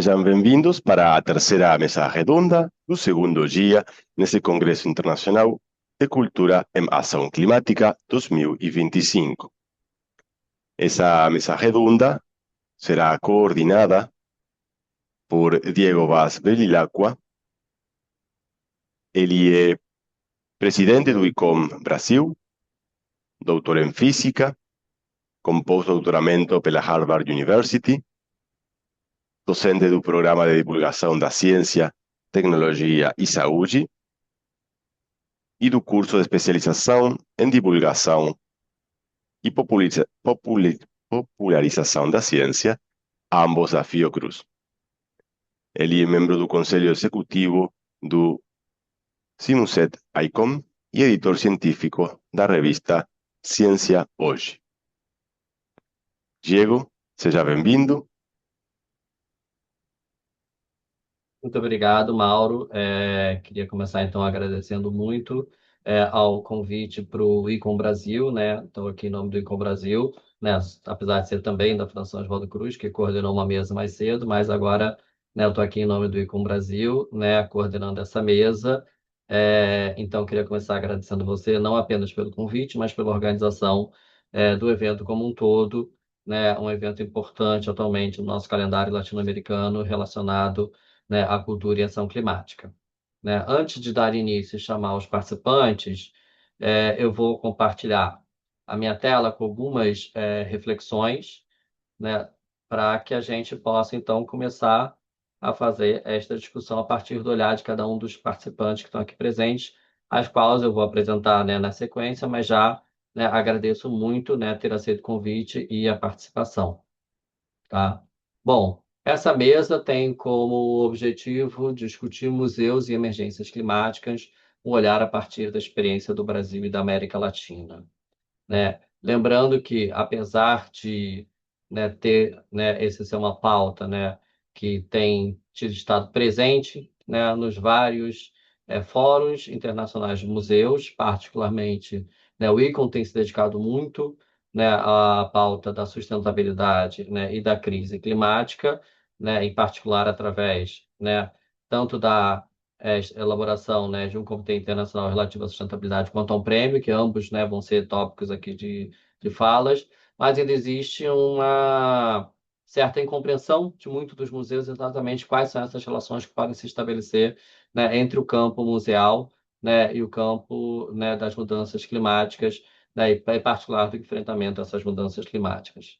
Sejam bem-vindos para a terceira mesa redonda do segundo dia nesse Congresso Internacional de Cultura em Ação Climática 2025. Essa mesa redonda será coordenada por Diego Vaz Bevilacqua. Ele é presidente do ICOM Brasil, doutor em Física, com pós-doutoramento pela Harvard University, docente do Programa de Divulgação da Ciência, Tecnologia e Saúde e do curso de especialização em Divulgação e Popularização da Ciência, ambos da Fiocruz. Ele é membro do Conselho Executivo do Sinuset ICOM e editor científico da revista Ciência Hoje. Diego, seja bem-vindo. Muito obrigado, Mauro. Queria começar, então, agradecendo muito ao convite para o ICOM Brasil, né? Estou aqui em nome do ICOM Brasil, né? Apesar de ser também da Fundação Oswaldo Cruz, que coordenou uma mesa mais cedo, mas agora, né, eu estou aqui em nome do ICOM Brasil, né, coordenando essa mesa. Então, queria começar agradecendo você, não apenas pelo convite, mas pela organização do evento como um todo, né? Um evento importante atualmente no nosso calendário latino-americano relacionado, né, à cultura e ação climática. Né? Antes de dar início e chamar os participantes, eu vou compartilhar a minha tela com algumas reflexões, né, para que a gente possa, então, começar a fazer esta discussão a partir do olhar de cada um dos participantes que estão aqui presentes, as quais eu vou apresentar, né, na sequência, mas já, né, agradeço muito, né, ter aceito o convite e a participação. Tá? Bom, essa mesa tem como objetivo discutir museus e emergências climáticas, um olhar a partir da experiência do Brasil e da América Latina, né? Lembrando que, apesar de, né, ter, né, esse ser uma pauta, né, que tem tido estado presente, né, nos vários fóruns internacionais de museus, particularmente, né, o ICOM tem se dedicado muito, né, à pauta da sustentabilidade, né, e da crise climática, né, em particular através, né, tanto da elaboração, né, de um comitê internacional relativo à sustentabilidade quanto a um prêmio, que ambos, né, vão ser tópicos aqui de falas, mas ainda existe uma certa incompreensão de muitos dos museus exatamente quais são essas relações que podem se estabelecer, né, entre o campo museal, né, e o campo, né, das mudanças climáticas, né, e em particular do enfrentamento a essas mudanças climáticas.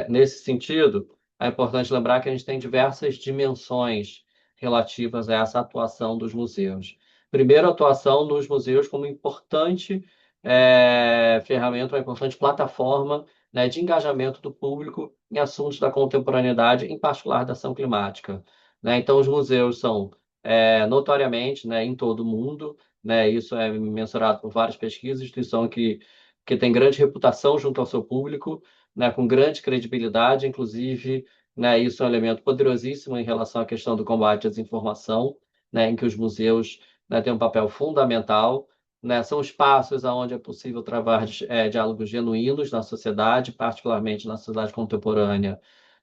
Nesse sentido, é importante lembrar que a gente tem diversas dimensões relativas a essa atuação dos museus. Primeiro, a atuação nos museus como importante ferramenta, uma importante plataforma, né, de engajamento do público em assuntos da contemporaneidade, em particular da ação climática. Né? Então, os museus são notoriamente, né, em todo o mundo, né, isso é mensurado por várias pesquisas, instituição que tem grande reputação junto ao seu público, né, com grande credibilidade, inclusive, né, isso é um elemento poderosíssimo em relação à questão do combate à desinformação, né, em que os museus, né, têm um papel fundamental, né, são espaços onde é possível travar diálogos genuínos na sociedade, particularmente na sociedade contemporânea,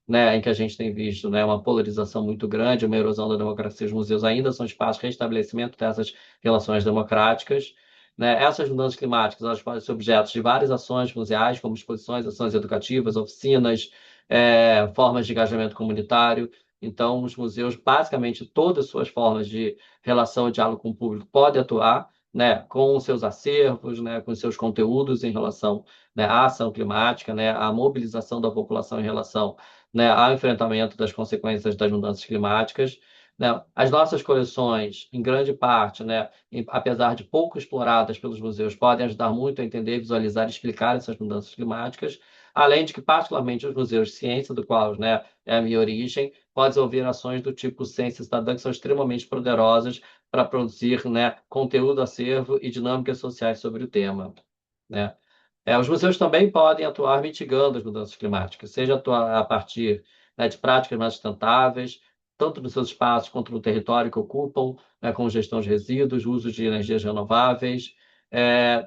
né, em que a gente tem visto, né, uma polarização muito grande, uma erosão da democracia. Os museus ainda são espaços de restabelecimento dessas relações democráticas. Né? Essas mudanças climáticas elas podem ser objetos de várias ações museais, como exposições, ações educativas, oficinas, formas de engajamento comunitário. Então, os museus, basicamente, todas as suas formas de relação e diálogo com o público podem atuar, né, com os seus acervos, né, com os seus conteúdos em relação, né, à ação climática, né, à mobilização da população em relação, né, ao enfrentamento das consequências das mudanças climáticas. Né? As nossas coleções, em grande parte, né, apesar de pouco exploradas pelos museus, podem ajudar muito a entender, visualizar e explicar essas mudanças climáticas, além de que, particularmente, os museus de ciência, do qual, né, é a minha origem, podem desenvolver ações do tipo ciência cidadã que são extremamente poderosas para produzir, né, conteúdo, acervo e dinâmicas sociais sobre o tema. Né? Os museus também podem atuar mitigando as mudanças climáticas, seja atuar a partir, né, de práticas mais sustentáveis, tanto nos seus espaços quanto no território que ocupam, né, com gestão de resíduos, uso de energias renováveis.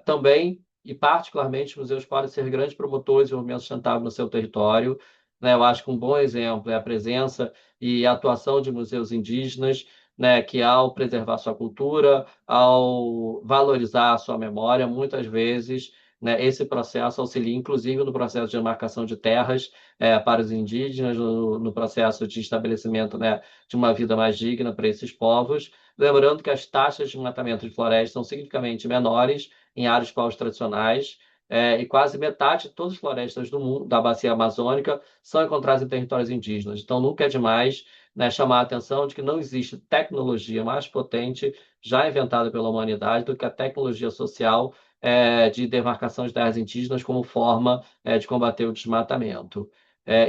Também, e particularmente, os museus podem ser grandes promotores de desenvolvimento sustentável no seu território, né? Eu acho que um bom exemplo é a presença e a atuação de museus indígenas, né, que ao preservar sua cultura, ao valorizar a sua memória, muitas vezes, né, esse processo auxilia, inclusive, no processo de demarcação de terras para os indígenas, no processo de estabelecimento, né, de uma vida mais digna para esses povos. Lembrando que as taxas de desmatamento de florestas são significativamente menores em áreas povos tradicionais, e quase metade de todas as florestas do mundo, da bacia amazônica, são encontradas em territórios indígenas. Então, nunca é demais, né, chamar a atenção de que não existe tecnologia mais potente já inventada pela humanidade do que a tecnologia social de demarcação de terras indígenas como forma de combater o desmatamento.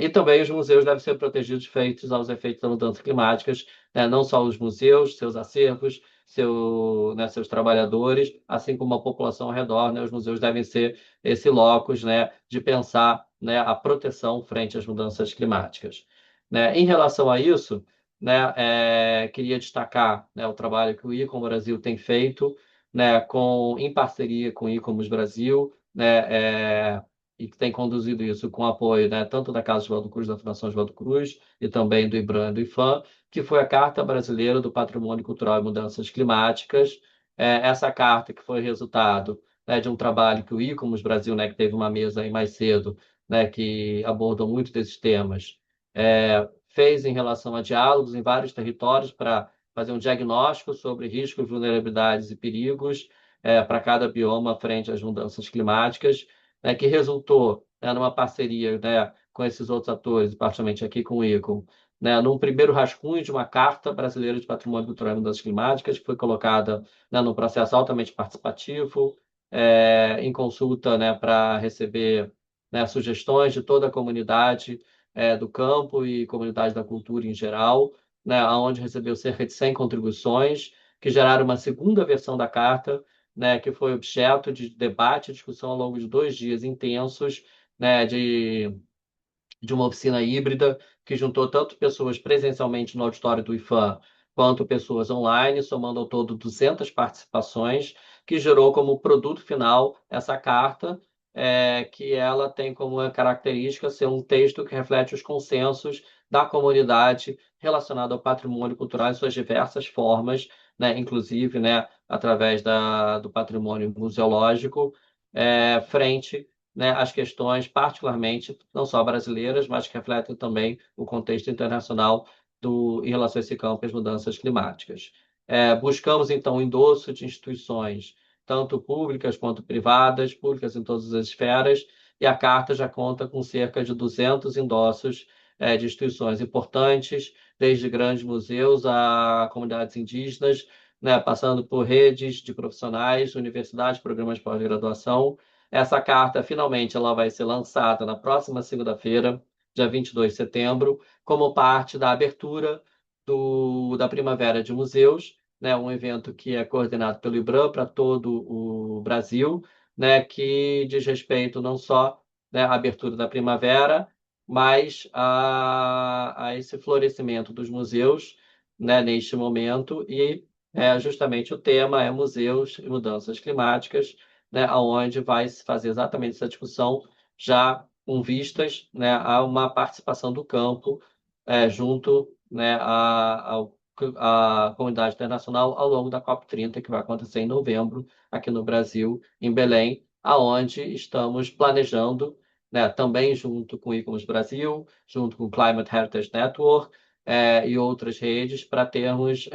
E também os museus devem ser protegidos feitos aos efeitos das mudanças climáticas, né, não só os museus, seus acervos, né, seus trabalhadores, assim como a população ao redor, né, os museus devem ser esse locus, né, de pensar, né, a proteção frente às mudanças climáticas. Né? Em relação a isso, né, queria destacar, né, o trabalho que o ICOM Brasil tem feito, né, em parceria com o ICOMOS Brasil, né, e que tem conduzido isso com apoio, né, tanto da Casa Oswaldo Cruz, da Fundação Oswaldo Cruz, e também do IBRAM e do IFAM, que foi a Carta Brasileira do Patrimônio Cultural e Mudanças Climáticas. Essa carta que foi resultado, né, de um trabalho que o ICOMOS Brasil, né, que teve uma mesa aí mais cedo, né, que abordou muito desses temas, fez em relação a diálogos em vários territórios para fazer um diagnóstico sobre riscos, vulnerabilidades e perigos para cada bioma frente às mudanças climáticas, né, que resultou, né, numa parceria, né, com esses outros atores, particularmente aqui com o ICOM, né, num primeiro rascunho de uma Carta Brasileira de Patrimônio Cultural e Mudanças Climáticas, que foi colocada, né, num processo altamente participativo, em consulta, né, para receber, né, sugestões de toda a comunidade do campo e comunidade da cultura em geral, né, onde recebeu cerca de 100 contribuições, que geraram uma segunda versão da carta, né, que foi objeto de debate e discussão ao longo de 2 dias intensos, né, de uma oficina híbrida que juntou tanto pessoas presencialmente no auditório do IFAM quanto pessoas online, somando ao todo 200 participações, que gerou como produto final essa carta, que ela tem como característica ser um texto que reflete os consensos da comunidade relacionado ao patrimônio cultural em suas diversas formas, né, inclusive, né, através do patrimônio museológico, frente, né, as questões, particularmente, não só brasileiras, mas que refletem também o contexto internacional em relação a esse campo e as mudanças climáticas. Buscamos, então, o endosso de instituições, tanto públicas quanto privadas, públicas em todas as esferas, e a Carta já conta com cerca de 200 endossos de instituições importantes, desde grandes museus a comunidades indígenas, né, passando por redes de profissionais, universidades, programas de pós-graduação. Essa carta, finalmente, ela vai ser lançada na próxima segunda-feira, dia 22 de setembro, como parte da abertura da Primavera de Museus, né, um evento que é coordenado pelo IBRAM para todo o Brasil, né, que diz respeito não só, né, à abertura da primavera, mas a esse florescimento dos museus, né, neste momento, e justamente o tema é museus e mudanças climáticas, né, aonde vai se fazer exatamente essa discussão já com vistas, né, a uma participação do campo junto, né, à comunidade internacional ao longo da COP30, que vai acontecer em novembro aqui no Brasil, em Belém, aonde estamos planejando, né, também junto com o ICOMOS Brasil, junto com o Climate Heritage Network e outras redes, para termos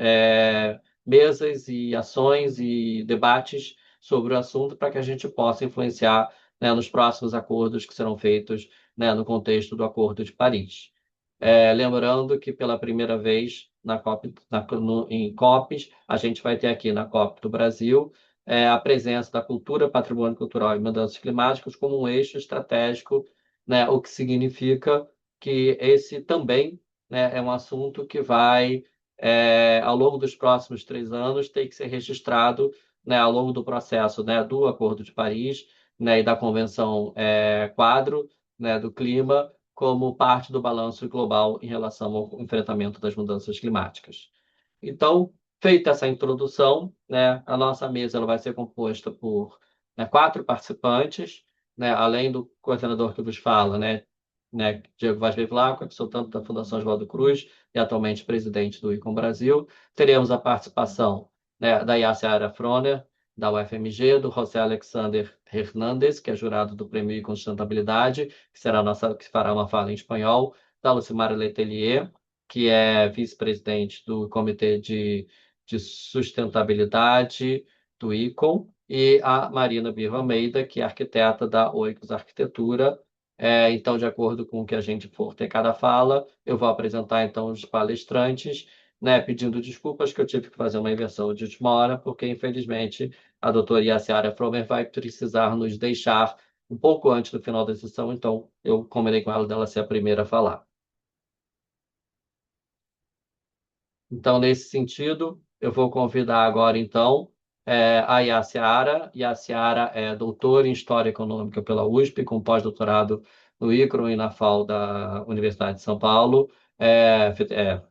mesas e ações e debates sobre o assunto para que a gente possa influenciar, né, nos próximos acordos que serão feitos, né, no contexto do Acordo de Paris. Lembrando que pela primeira vez na COP, em COPs, a gente vai ter aqui na COP do Brasil a presença da cultura, patrimônio cultural e mudanças climáticas como um eixo estratégico, né, o que significa que esse também, né, é um assunto que vai, ao longo dos próximos 3 anos, ter que ser registrado, né, ao longo do processo, né, do Acordo de Paris, né, e da Convenção Quadro, né, do Clima, como parte do balanço global em relação ao enfrentamento das mudanças climáticas. Então, feita essa introdução, né, a nossa mesa ela vai ser composta por, né, 4 participantes, né, além do coordenador que vos fala, né, né, Diego Vaz Bevilacqua, consultante da Fundação Oswaldo Cruz e atualmente presidente do ICOM Brasil. Teremos a participação, né, da Yaciara Froner, da UFMG, do José Alexander Hernández, que é jurado do Prêmio ICOM Sustentabilidade, que fará uma fala em espanhol, da Lucimara Letelier, que é vice-presidente do Comitê de Sustentabilidade do ICOM, e a Marina Birro Almeida, que é arquiteta da Oicos Arquitetura. Então, de acordo com o que a gente for ter cada fala, eu vou apresentar então os palestrantes, né, pedindo desculpas que eu tive que fazer uma inversão de última hora, porque infelizmente a doutora Yaciara Fromer vai precisar nos deixar um pouco antes do final da sessão, então eu combinei com ela dela ser a primeira a falar. Então, nesse sentido, eu vou convidar agora, então, a Yaciara. Yaciara é doutora em História Econômica pela USP, com pós-doutorado no ICRO e na FAU da Universidade de São Paulo,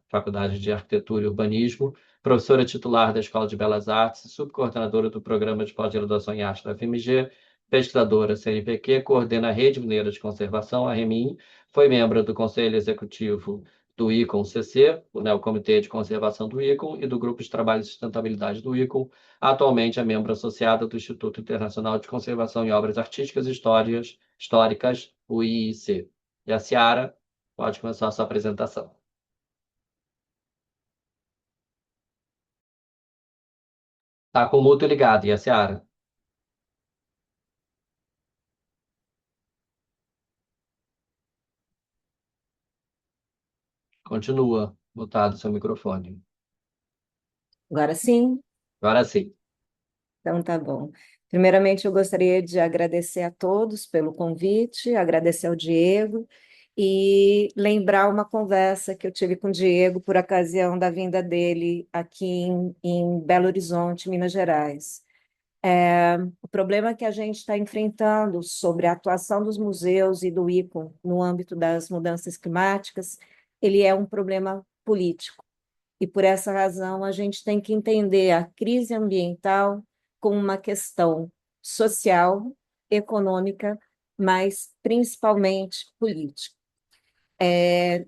Faculdade de Arquitetura e Urbanismo, professora titular da Escola de Belas Artes, subcoordenadora do Programa de Pós-Graduação em Arte da FMG, pesquisadora CNPq, coordena a Rede Mineira de Conservação, a REMIN, foi membro do Conselho Executivo do ICOM-CC, né, o Comitê de Conservação do ICOM, e do Grupo de Trabalho e Sustentabilidade do ICOM. Atualmente é membro associada do Instituto Internacional de Conservação em Obras Artísticas e Históricas, o IIC. E a Ciara pode começar a sua apresentação. Está com o mútuo ligado, e a Ciara? Continua mutado seu microfone. Agora sim? Agora sim. Então tá bom. Primeiramente, eu gostaria de agradecer a todos pelo convite, agradecer ao Diego e lembrar uma conversa que eu tive com o Diego por ocasião da vinda dele aqui em Belo Horizonte, Minas Gerais. O problema que a gente está enfrentando sobre a atuação dos museus e do ICOM no âmbito das mudanças climáticas, ele é um problema político. E por essa razão, a gente tem que entender a crise ambiental como uma questão social, econômica, mas principalmente política.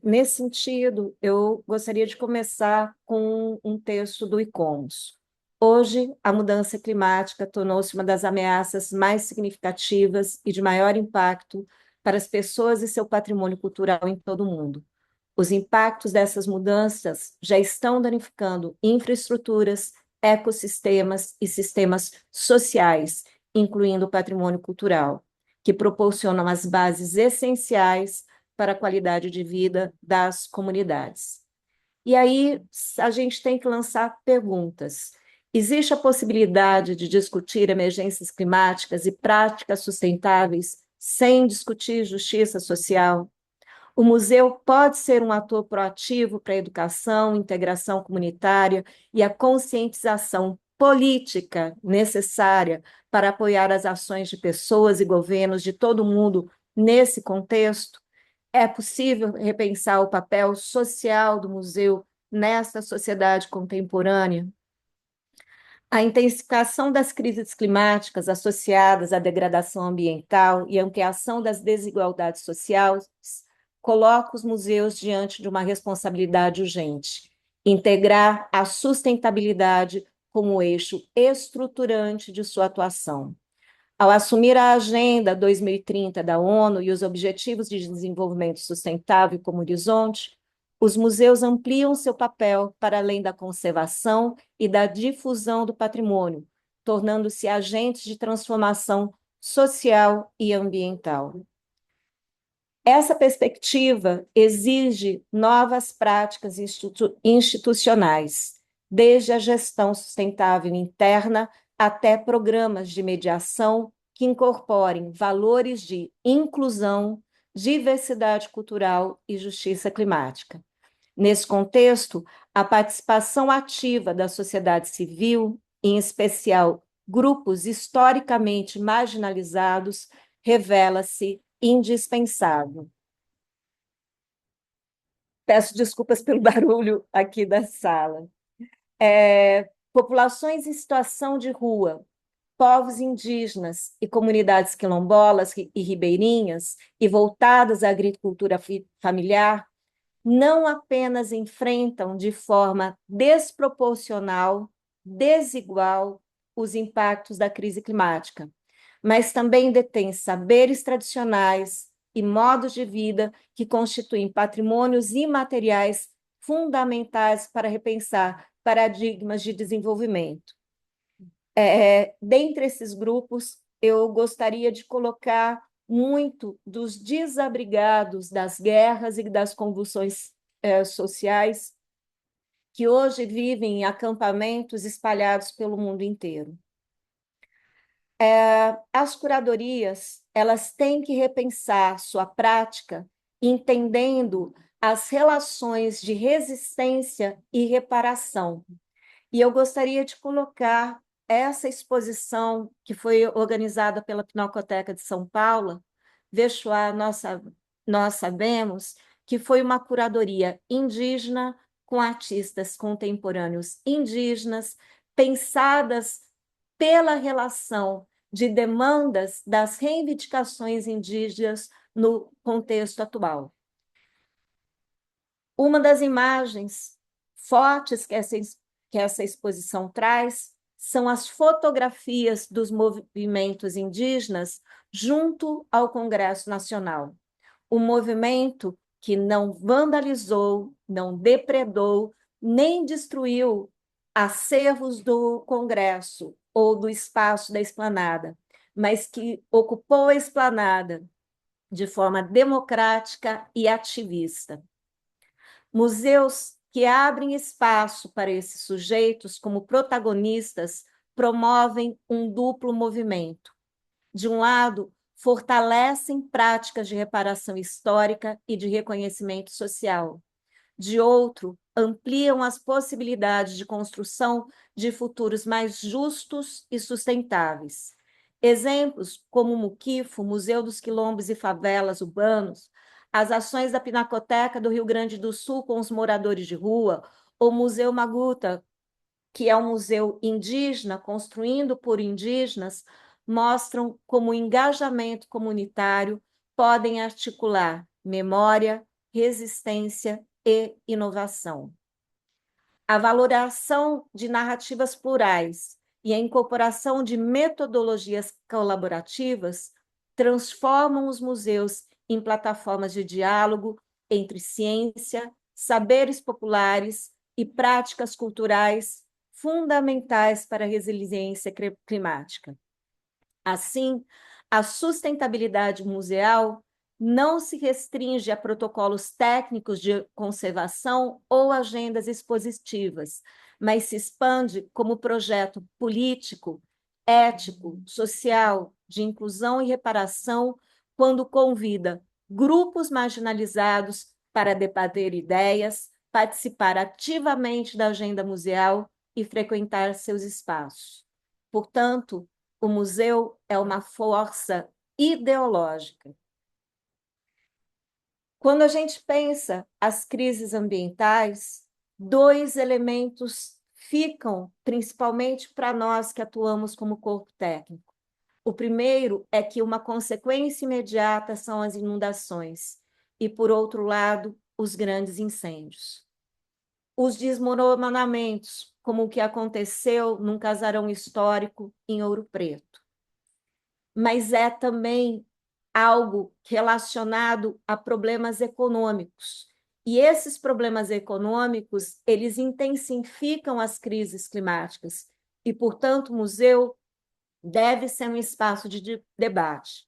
Nesse sentido, eu gostaria de começar com um texto do ICOMOS. Hoje, a mudança climática tornou-se uma das ameaças mais significativas e de maior impacto para as pessoas e seu patrimônio cultural em todo o mundo. Os impactos dessas mudanças já estão danificando infraestruturas, ecossistemas e sistemas sociais, incluindo o patrimônio cultural, que proporcionam as bases essenciais para a qualidade de vida das comunidades. E aí a gente tem que lançar perguntas. Existe a possibilidade de discutir emergências climáticas e práticas sustentáveis sem discutir justiça social? O museu pode ser um ator proativo para a educação, integração comunitária e a conscientização política necessária para apoiar as ações de pessoas e governos de todo o mundo nesse contexto? É possível repensar o papel social do museu nessa sociedade contemporânea? A intensificação das crises climáticas associadas à degradação ambiental e à ampliação das desigualdades sociais coloca os museus diante de uma responsabilidade urgente: integrar a sustentabilidade como eixo estruturante de sua atuação. Ao assumir a Agenda 2030 da ONU e os Objetivos de Desenvolvimento Sustentável como horizonte, os museus ampliam seu papel para além da conservação e da difusão do patrimônio, tornando-se agentes de transformação social e ambiental. Essa perspectiva exige novas práticas institucionais, desde a gestão sustentável interna até programas de mediação que incorporem valores de inclusão, diversidade cultural e justiça climática. Nesse contexto, a participação ativa da sociedade civil, em especial grupos historicamente marginalizados, revela-se indispensável. Peço desculpas pelo barulho aqui da sala. Populações em situação de rua, povos indígenas e comunidades quilombolas e ribeirinhas e voltadas à agricultura familiar não apenas enfrentam de forma desproporcional, desigual, os impactos da crise climática, mas também detêm saberes tradicionais e modos de vida que constituem patrimônios imateriais fundamentais para repensar paradigmas de desenvolvimento. Dentre esses grupos, eu gostaria de colocar muito dos desabrigados das guerras e das convulsões sociais que hoje vivem em acampamentos espalhados pelo mundo inteiro. As curadorias, elas têm que repensar sua prática, entendendo as relações de resistência e reparação. E eu gostaria de colocar essa exposição que foi organizada pela Pinacoteca de São Paulo, Vechoá, nós sabemos, que foi uma curadoria indígena com artistas contemporâneos indígenas, pensadas pela relação de demandas das reivindicações indígenas no contexto atual. Uma das imagens fortes que essa exposição traz são as fotografias dos movimentos indígenas junto ao Congresso Nacional. Um movimento que não vandalizou, não depredou, nem destruiu acervos do Congresso ou do espaço da esplanada, mas que ocupou a esplanada de forma democrática e ativista. Museus que abrem espaço para esses sujeitos como protagonistas promovem um duplo movimento. De um lado, fortalecem práticas de reparação histórica e de reconhecimento social. De outro, ampliam as possibilidades de construção de futuros mais justos e sustentáveis. Exemplos como o Muquifo, Museu dos Quilombos e Favelas Urbanos, as ações da Pinacoteca do Rio Grande do Sul com os moradores de rua, ou Museu Maguta, que é um museu indígena, construindo por indígenas, mostram como o engajamento comunitário podem articular memória, resistência e inovação. A valoração de narrativas plurais e a incorporação de metodologias colaborativas transformam os museus em plataformas de diálogo entre ciência, saberes populares e práticas culturais fundamentais para a resiliência climática. Assim, a sustentabilidade museal não se restringe a protocolos técnicos de conservação ou agendas expositivas, mas se expande como projeto político, ético, social, de inclusão e reparação, quando convida grupos marginalizados para debater ideias, participar ativamente da agenda museal e frequentar seus espaços. Portanto, o museu é uma força ideológica. Quando a gente pensa as crises ambientais, dois elementos ficam, principalmente para nós que atuamos como corpo técnico. O primeiro é que uma consequência imediata são as inundações, e, por outro lado, os grandes incêndios. Os desmoronamentos, como o que aconteceu num casarão histórico em Ouro Preto. Mas é também algo relacionado a problemas econômicos. E esses problemas econômicos, eles intensificam as crises climáticas. E, portanto, o museu deve ser um espaço de debate.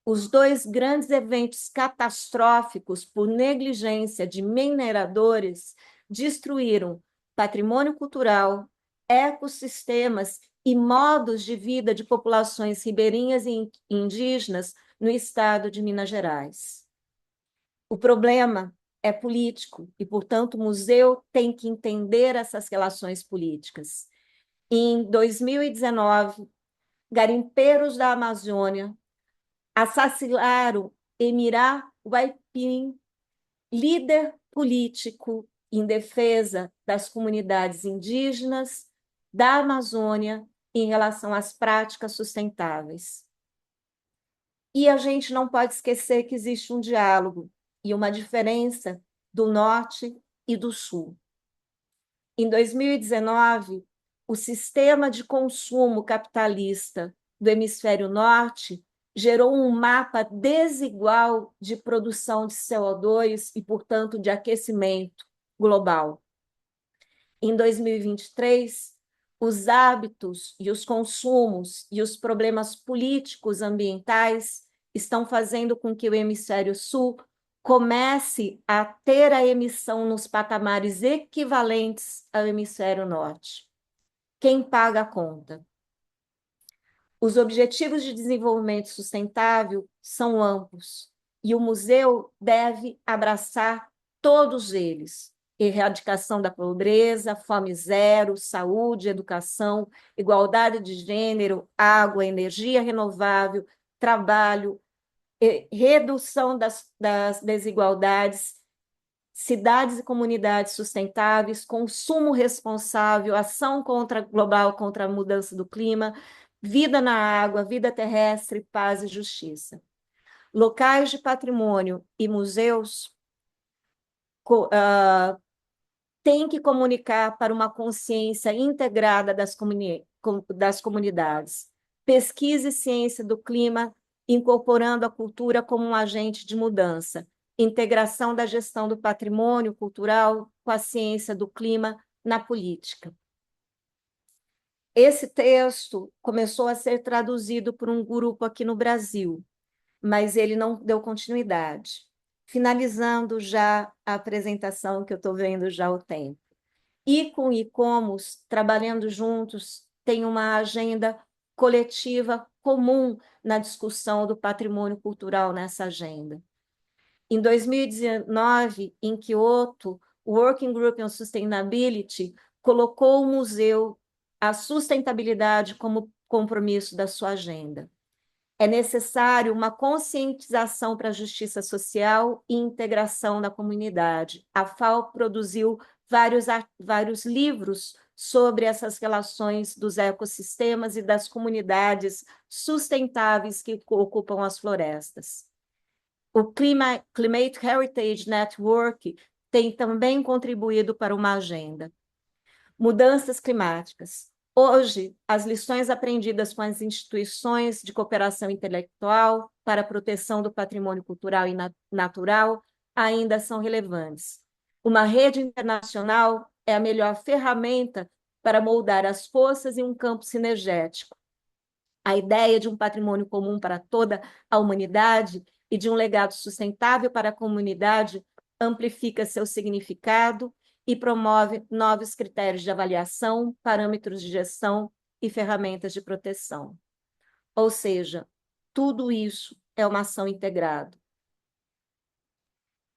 Os dois grandes eventos catastróficos por negligência de mineradores destruíram patrimônio cultural, ecossistemas e modos de vida de populações ribeirinhas e indígenas no estado de Minas Gerais. O problema é político e, portanto, o museu tem que entender essas relações políticas. Em 2019, garimpeiros da Amazônia assassinaram Emirá Waipim, líder político em defesa das comunidades indígenas da Amazônia em relação às práticas sustentáveis. E a gente não pode esquecer que existe um diálogo e uma diferença do norte e do sul. Em 2019, o sistema de consumo capitalista do hemisfério norte gerou um mapa desigual de produção de CO2 e, portanto, de aquecimento global. Em 2023, os hábitos e os consumos e os problemas políticos ambientais estão fazendo com que o hemisfério sul comece a ter a emissão nos patamares equivalentes ao hemisfério norte. Quem paga a conta? Os Objetivos de Desenvolvimento Sustentável são amplos e o museu deve abraçar todos eles: erradicação da pobreza, fome zero, saúde, educação, igualdade de gênero, água, energia renovável, trabalho, redução das desigualdades, cidades e comunidades sustentáveis, consumo responsável, ação global contra a mudança do clima, vida na água, vida terrestre, paz e justiça. Locais de patrimônio e museus têm que comunicar para uma consciência integrada das comunidades. Pesquisa e ciência do clima, incorporando a cultura como um agente de mudança. Integração da gestão do patrimônio cultural com a ciência do clima na política. Esse texto começou a ser traduzido por um grupo aqui no Brasil, mas ele não deu continuidade. Finalizando já a apresentação, que eu estou vendo já o tempo. ICOM e ICOMOS, trabalhando juntos, têm uma agenda coletiva comum na discussão do patrimônio cultural nessa agenda. Em 2019, em Kyoto, o Working Group on Sustainability colocou o museu, a sustentabilidade como compromisso da sua agenda. É necessário uma conscientização para a justiça social e integração da comunidade. A FAO produziu vários livros sobre essas relações dos ecossistemas e das comunidades sustentáveis que ocupam as florestas. O Climate Heritage Network tem também contribuído para uma agenda. Mudanças climáticas. Hoje, as lições aprendidas com as instituições de cooperação intelectual para a proteção do patrimônio cultural e natural ainda são relevantes. Uma rede internacional é a melhor ferramenta para moldar as forças em um campo sinergético. A ideia de um patrimônio comum para toda a humanidade e de um legado sustentável para a comunidade amplifica seu significado e promove novos critérios de avaliação, parâmetros de gestão e ferramentas de proteção. Ou seja, tudo isso é uma ação integrada.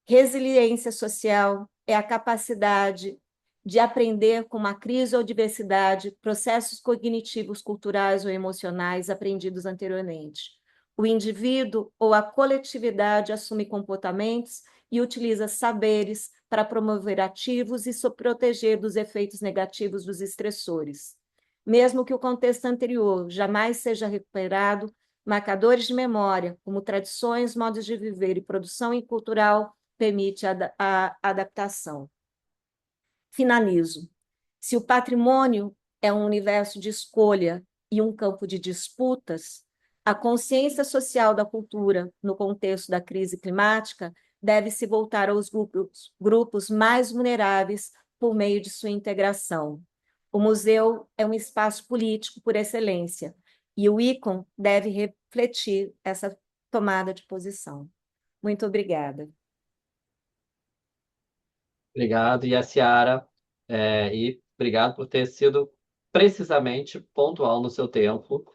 Resiliência social é a capacidade de aprender com uma crise ou diversidade processos cognitivos, culturais ou emocionais aprendidos anteriormente. O indivíduo ou a coletividade assume comportamentos e utiliza saberes para promover ativos e se proteger dos efeitos negativos dos estressores. Mesmo que o contexto anterior jamais seja recuperado, marcadores de memória, como tradições, modos de viver e produção cultural, permite a adaptação. Finalizo. Se o patrimônio é um universo de escolha e um campo de disputas, a consciência social da cultura, no contexto da crise climática, deve se voltar aos grupos mais vulneráveis por meio de sua integração. O museu é um espaço político por excelência, e o ICOM deve refletir essa tomada de posição. Muito obrigada. Obrigado, Yaciara, e obrigado por ter sido precisamente pontual no seu tempo.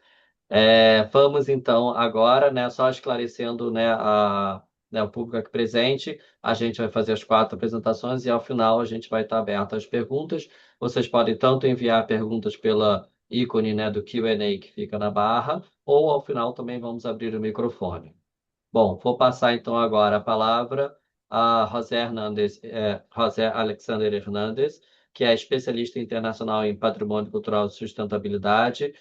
Vamos então agora, né, só esclarecendo, né, o público aqui presente, a gente vai fazer as 4 apresentações e ao final a gente vai estar aberto às perguntas. Vocês podem tanto enviar perguntas pela ícone, né, do Q&A que fica na barra, ou ao final também vamos abrir o microfone. Bom, vou passar então agora a palavra a José Alexander Hernandes, que é especialista internacional em patrimônio cultural e sustentabilidade.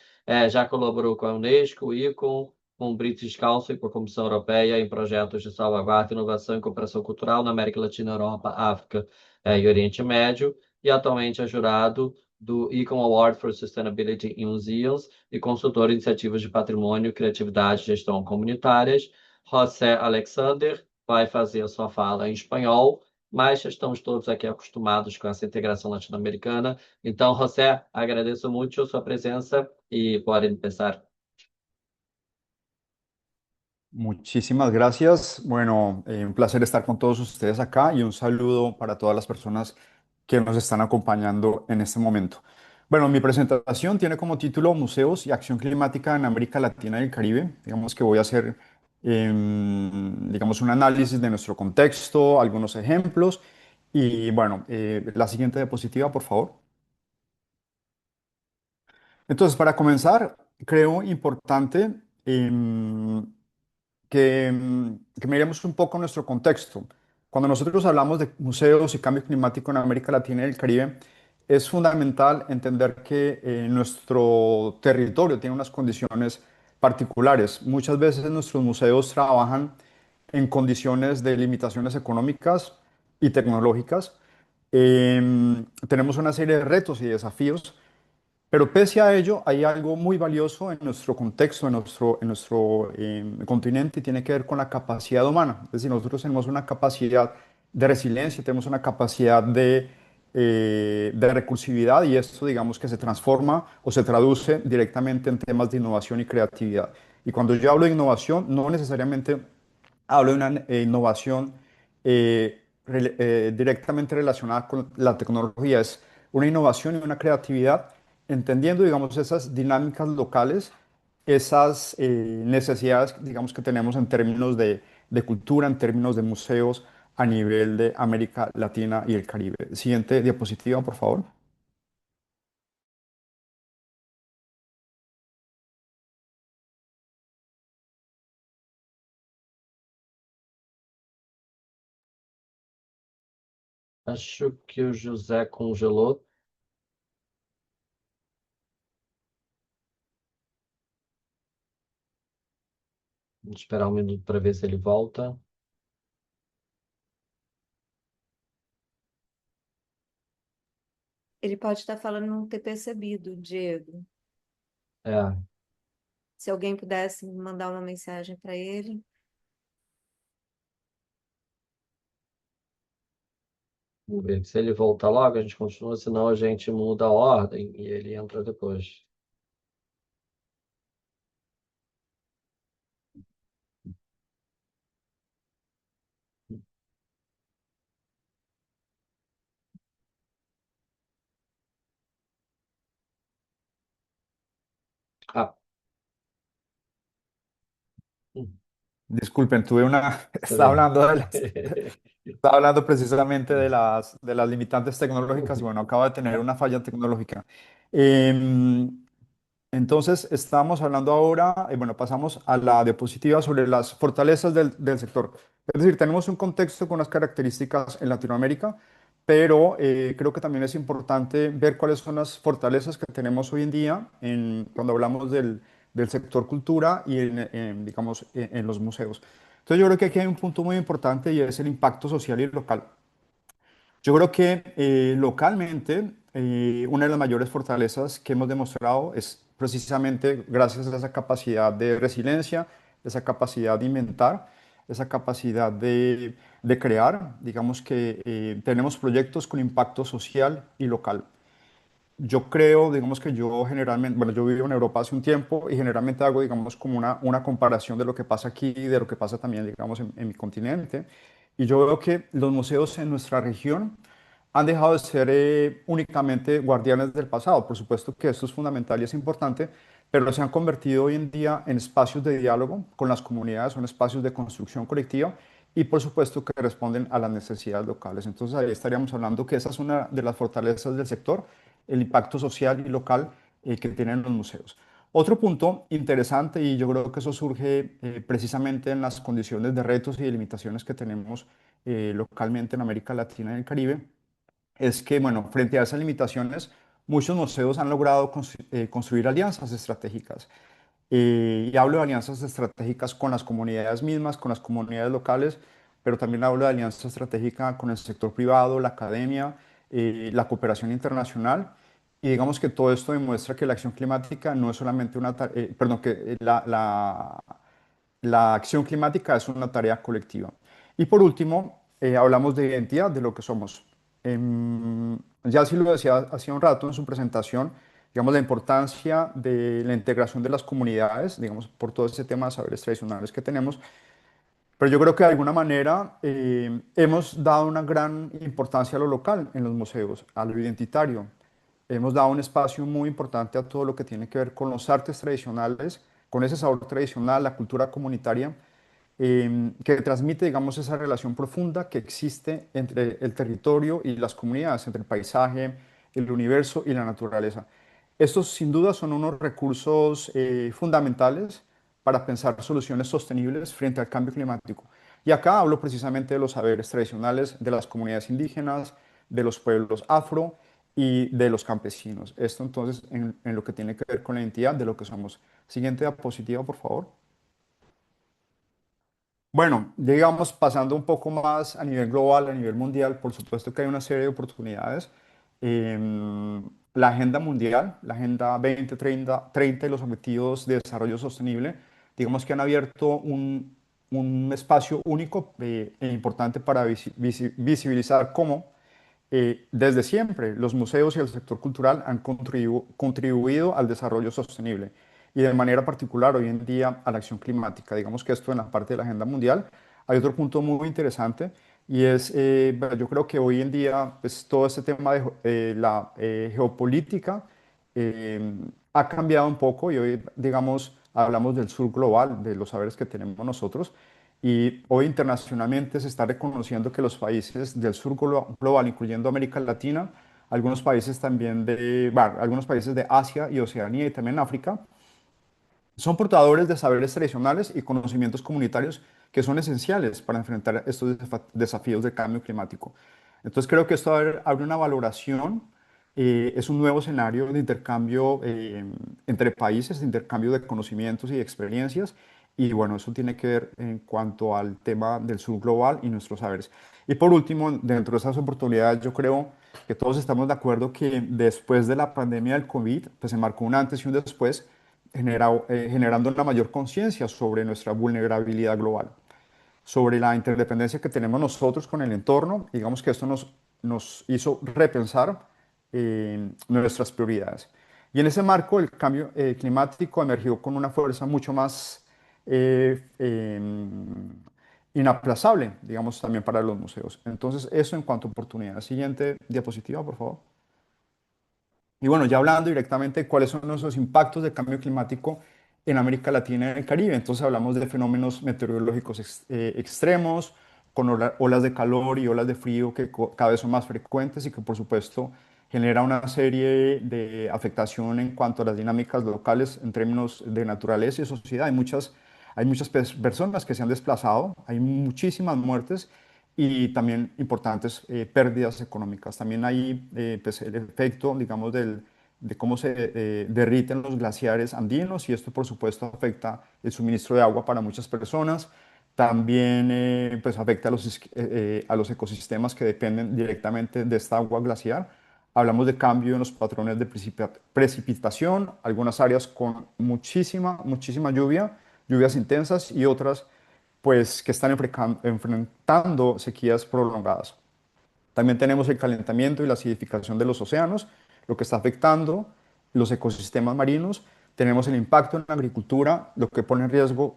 Já colaborou com a Unesco, o ICOM, com o British Council e com a Comissão Europeia em projetos de salvaguarda, inovação e cooperação cultural na América Latina, Europa, África, e Oriente Médio, e atualmente é jurado do Econ Award for Sustainability in Museums e consultor em iniciativas de patrimônio, criatividade e gestão comunitárias. José Alexander vai fazer a sua fala em espanhol, mas já estamos todos aqui acostumados com essa integração latino-americana. Então, José, agradeço muito a sua presença y por empezar. Muchísimas gracias. Bueno, un placer estar con todos ustedes acá y un saludo para todas las personas que nos están acompañando en este momento. Bueno, mi presentación tiene como título Museos y Acción Climática en América Latina y el Caribe. Digamos que voy a hacer, digamos, un análisis de nuestro contexto, algunos ejemplos y bueno, la siguiente diapositiva, por favor. Entonces, para comenzar, creo importante que miremos un poco nuestro contexto. Cuando nosotros hablamos de museos y cambio climático en América Latina y el Caribe, es fundamental entender que nuestro territorio tiene unas condiciones particulares. Muchas veces nuestros museos trabajan en condiciones de limitaciones económicas y tecnológicas. Tenemos una serie de retos y desafíos, pero pese a ello, hay algo muy valioso en nuestro contexto, en nuestro continente, y tiene que ver con la capacidad humana. Es decir, nosotros tenemos una capacidad de resiliencia, tenemos una capacidad de recursividad, y esto, digamos, que se transforma o se traduce directamente en temas de innovación y creatividad. Y cuando yo hablo de innovación, no necesariamente hablo de una innovación directamente relacionada con la tecnología, es una innovación y una creatividad entendiendo, digamos, esas dinámicas locales, esas necesidades, digamos, que tenemos en términos de cultura, en términos de museos a nivel de América Latina y el Caribe. Siguiente diapositiva, por favor. Acho que o José congelou. Vamos esperar um minuto para ver se ele volta. Ele pode estar falando não ter percebido, Diego. É, Se alguém pudesse mandar uma mensagem para ele. vamos ver. Se ele voltar logo, a gente continua, senão a gente muda a ordem e ele entra depois. Ah. Disculpen, tuve una... Está Estaba bem. hablando estaba hablando precisamente de las limitantes tecnológicas y bueno, acabo de tener una falla tecnológica. Em, Entonces, estamos hablando ahora, bueno, pasamos a la diapositiva sobre las fortalezas del sector. Es decir, tenemos un contexto con unas características en Latinoamérica, pero creo que también es importante ver cuáles son las fortalezas que tenemos hoy en día cuando hablamos del sector cultura y, digamos, en los museos. Entonces, yo creo que aquí hay un punto muy importante y es el impacto social y local. Yo creo que localmente una de las mayores fortalezas que hemos demostrado es precisamente gracias a esa capacidad de resiliencia, esa capacidad de inventar, esa capacidad de crear. Digamos que tenemos proyectos con impacto social y local. Yo creo, digamos que yo generalmente, bueno, yo vivo en Europa hace un tiempo y generalmente hago, digamos, como una comparación de lo que pasa aquí y de lo que pasa también, digamos, en mi continente. Y yo veo que los museos en nuestra región han dejado de ser únicamente guardianes del pasado. Por supuesto que esto es fundamental y es importante, pero se han convertido hoy en día en espacios de diálogo con las comunidades, son espacios de construcción colectiva y por supuesto que responden a las necesidades locales. Entonces ahí estaríamos hablando que esa es una de las fortalezas del sector, el impacto social y local que tienen los museos. Otro punto interesante, y yo creo que eso surge precisamente en las condiciones de retos y de limitaciones que tenemos localmente en América Latina y el Caribe, es que, bueno, frente a esas limitaciones, muchos museos han logrado construir alianzas estratégicas. Y hablo de alianzas estratégicas con las comunidades mismas, con las comunidades locales, pero también hablo de alianza estratégica con el sector privado, la academia, la cooperación internacional. Y digamos que todo esto demuestra que la acción climática no es solamente una perdón, que la acción climática es una tarea colectiva. Y por último, hablamos de identidad, de lo que somos. Ya así lo decía hace un rato en su presentación, digamos, la importancia de la integración de las comunidades, digamos, por todo ese tema de saberes tradicionales que tenemos. Pero yo creo que de alguna manera hemos dado una gran importancia a lo local en los museos, a lo identitario. Hemos dado un espacio muy importante a todo lo que tiene que ver con los artes tradicionales, con ese sabor tradicional, la cultura comunitaria, que transmite, digamos, esa relación profunda que existe entre el territorio y las comunidades, entre el paisaje, el universo y la naturaleza. Estos, sin duda, son unos recursos fundamentales para pensar soluciones sostenibles frente al cambio climático. Y acá hablo precisamente de los saberes tradicionales de las comunidades indígenas, de los pueblos afro y de los campesinos. Esto entonces en lo que tiene que ver con la identidad de lo que somos. Siguiente diapositiva, por favor. Bueno, digamos, pasando un poco más a nivel global, a nivel mundial, por supuesto que hay una serie de oportunidades. La agenda mundial, la Agenda 2030 y los Objetivos de Desarrollo Sostenible, digamos que han abierto un espacio único e importante para visibilizar cómo desde siempre, los museos y el sector cultural han contribuido al desarrollo sostenible y de manera particular hoy en día a la acción climática. Digamos que esto en la parte de la agenda mundial. Hay otro punto muy interesante y es, yo creo que hoy en día pues, todo este tema de la geopolítica eh, ha cambiado un poco y hoy, digamos, hablamos del sur global, de los saberes que tenemos nosotros. Y hoy internacionalmente se está reconociendo que los países del sur global, incluyendo América Latina, algunos países también bueno, algunos países de Asia y Oceanía y también África, son portadores de saberes tradicionales y conocimientos comunitarios que son esenciales para enfrentar estos desafíos del cambio climático. Entonces creo que esto abre una valoración, es un nuevo escenario de intercambio entre países, de intercambio de conocimientos y de experiencias. Y bueno, eso tiene que ver en cuanto al tema del sur global y nuestros saberes. Y por último, dentro de esas oportunidades, yo creo que todos estamos de acuerdo que después de la pandemia del COVID, pues se marcó un antes y un después generando una mayor conciencia sobre nuestra vulnerabilidad global, sobre la interdependencia que tenemos nosotros con el entorno. Digamos que esto nos hizo repensar nuestras prioridades. Y en ese marco, el cambio climático emergió con una fuerza mucho más inaplazable, digamos, también para los museos. Entonces, eso en cuanto a oportunidades. Siguiente diapositiva, por favor. Y bueno, ya hablando directamente de cuáles son nuestros impactos del cambio climático en América Latina y en el Caribe. Entonces hablamos de fenómenos meteorológicos extremos, con olas de calor y olas de frío que cada vez son más frecuentes y que por supuesto genera una serie de afectación en cuanto a las dinámicas locales en términos de naturaleza y sociedad. Hay muchas personas que se han desplazado, hay muchísimas muertes y también importantes pérdidas económicas. También hay pues, el efecto, digamos, de cómo se derriten los glaciares andinos y esto, por supuesto, afecta el suministro de agua para muchas personas. También pues, afecta a los ecosistemas que dependen directamente de esta agua glaciar. Hablamos de cambio en los patrones de precipitación, algunas áreas con muchísima, muchísima lluvia, lluvias intensas y otras pues que están enfrentando sequías prolongadas. También tenemos el calentamiento y la acidificación de los océanos, lo que está afectando los ecosistemas marinos. Tenemos el impacto en la agricultura, lo que pone en riesgo,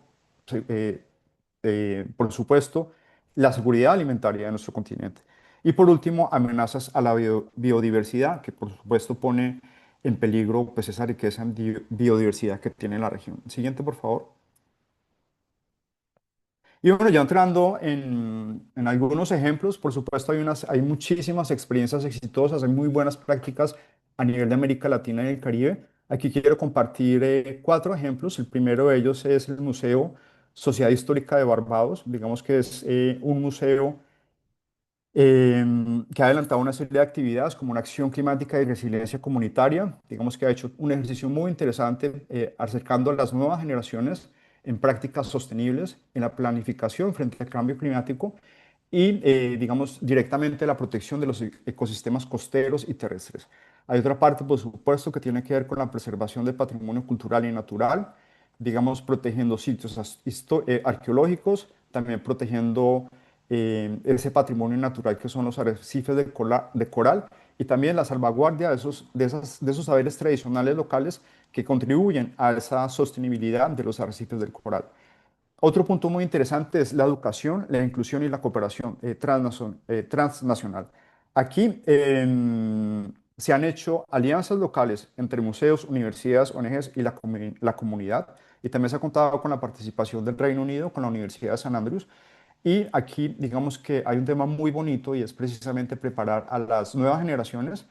eh, por supuesto, la seguridad alimentaria de nuestro continente. Y por último, amenazas a la biodiversidad, que por supuesto pone en peligro pues, esa riqueza en biodiversidad que tiene la región. Siguiente, por favor. Y bueno, ya entrando en algunos ejemplos, por supuesto hay muchísimas experiencias exitosas, hay muy buenas prácticas a nivel de América Latina y el Caribe. Aquí quiero compartir 4 ejemplos. El primero de ellos es el Museo Sociedad Histórica de Barbados. Digamos que es un museo que ha adelantado una serie de actividades como una acción climática y resiliencia comunitaria. Digamos que ha hecho un ejercicio muy interesante acercando a las nuevas generaciones en prácticas sostenibles, en la planificación frente al cambio climático y, digamos, directamente la protección de los ecosistemas costeros y terrestres. Hay otra parte, por supuesto, que tiene que ver con la preservación del patrimonio cultural y natural, digamos, protegiendo sitios arqueológicos, también protegiendo ese patrimonio natural que son los arrecifes de coral y también la salvaguardia de esos saberes tradicionales locales que contribuyen a esa sostenibilidad de los arrecifes del coral. Otro punto muy interesante es la educación, la inclusión y la cooperación transnacional. Aquí se han hecho alianzas locales entre museos, universidades, ONGs y la comunidad. Y también se ha contado con la participación del Reino Unido, con la Universidad de San Andrews. Y aquí, digamos que hay un tema muy bonito y es precisamente preparar a las nuevas generaciones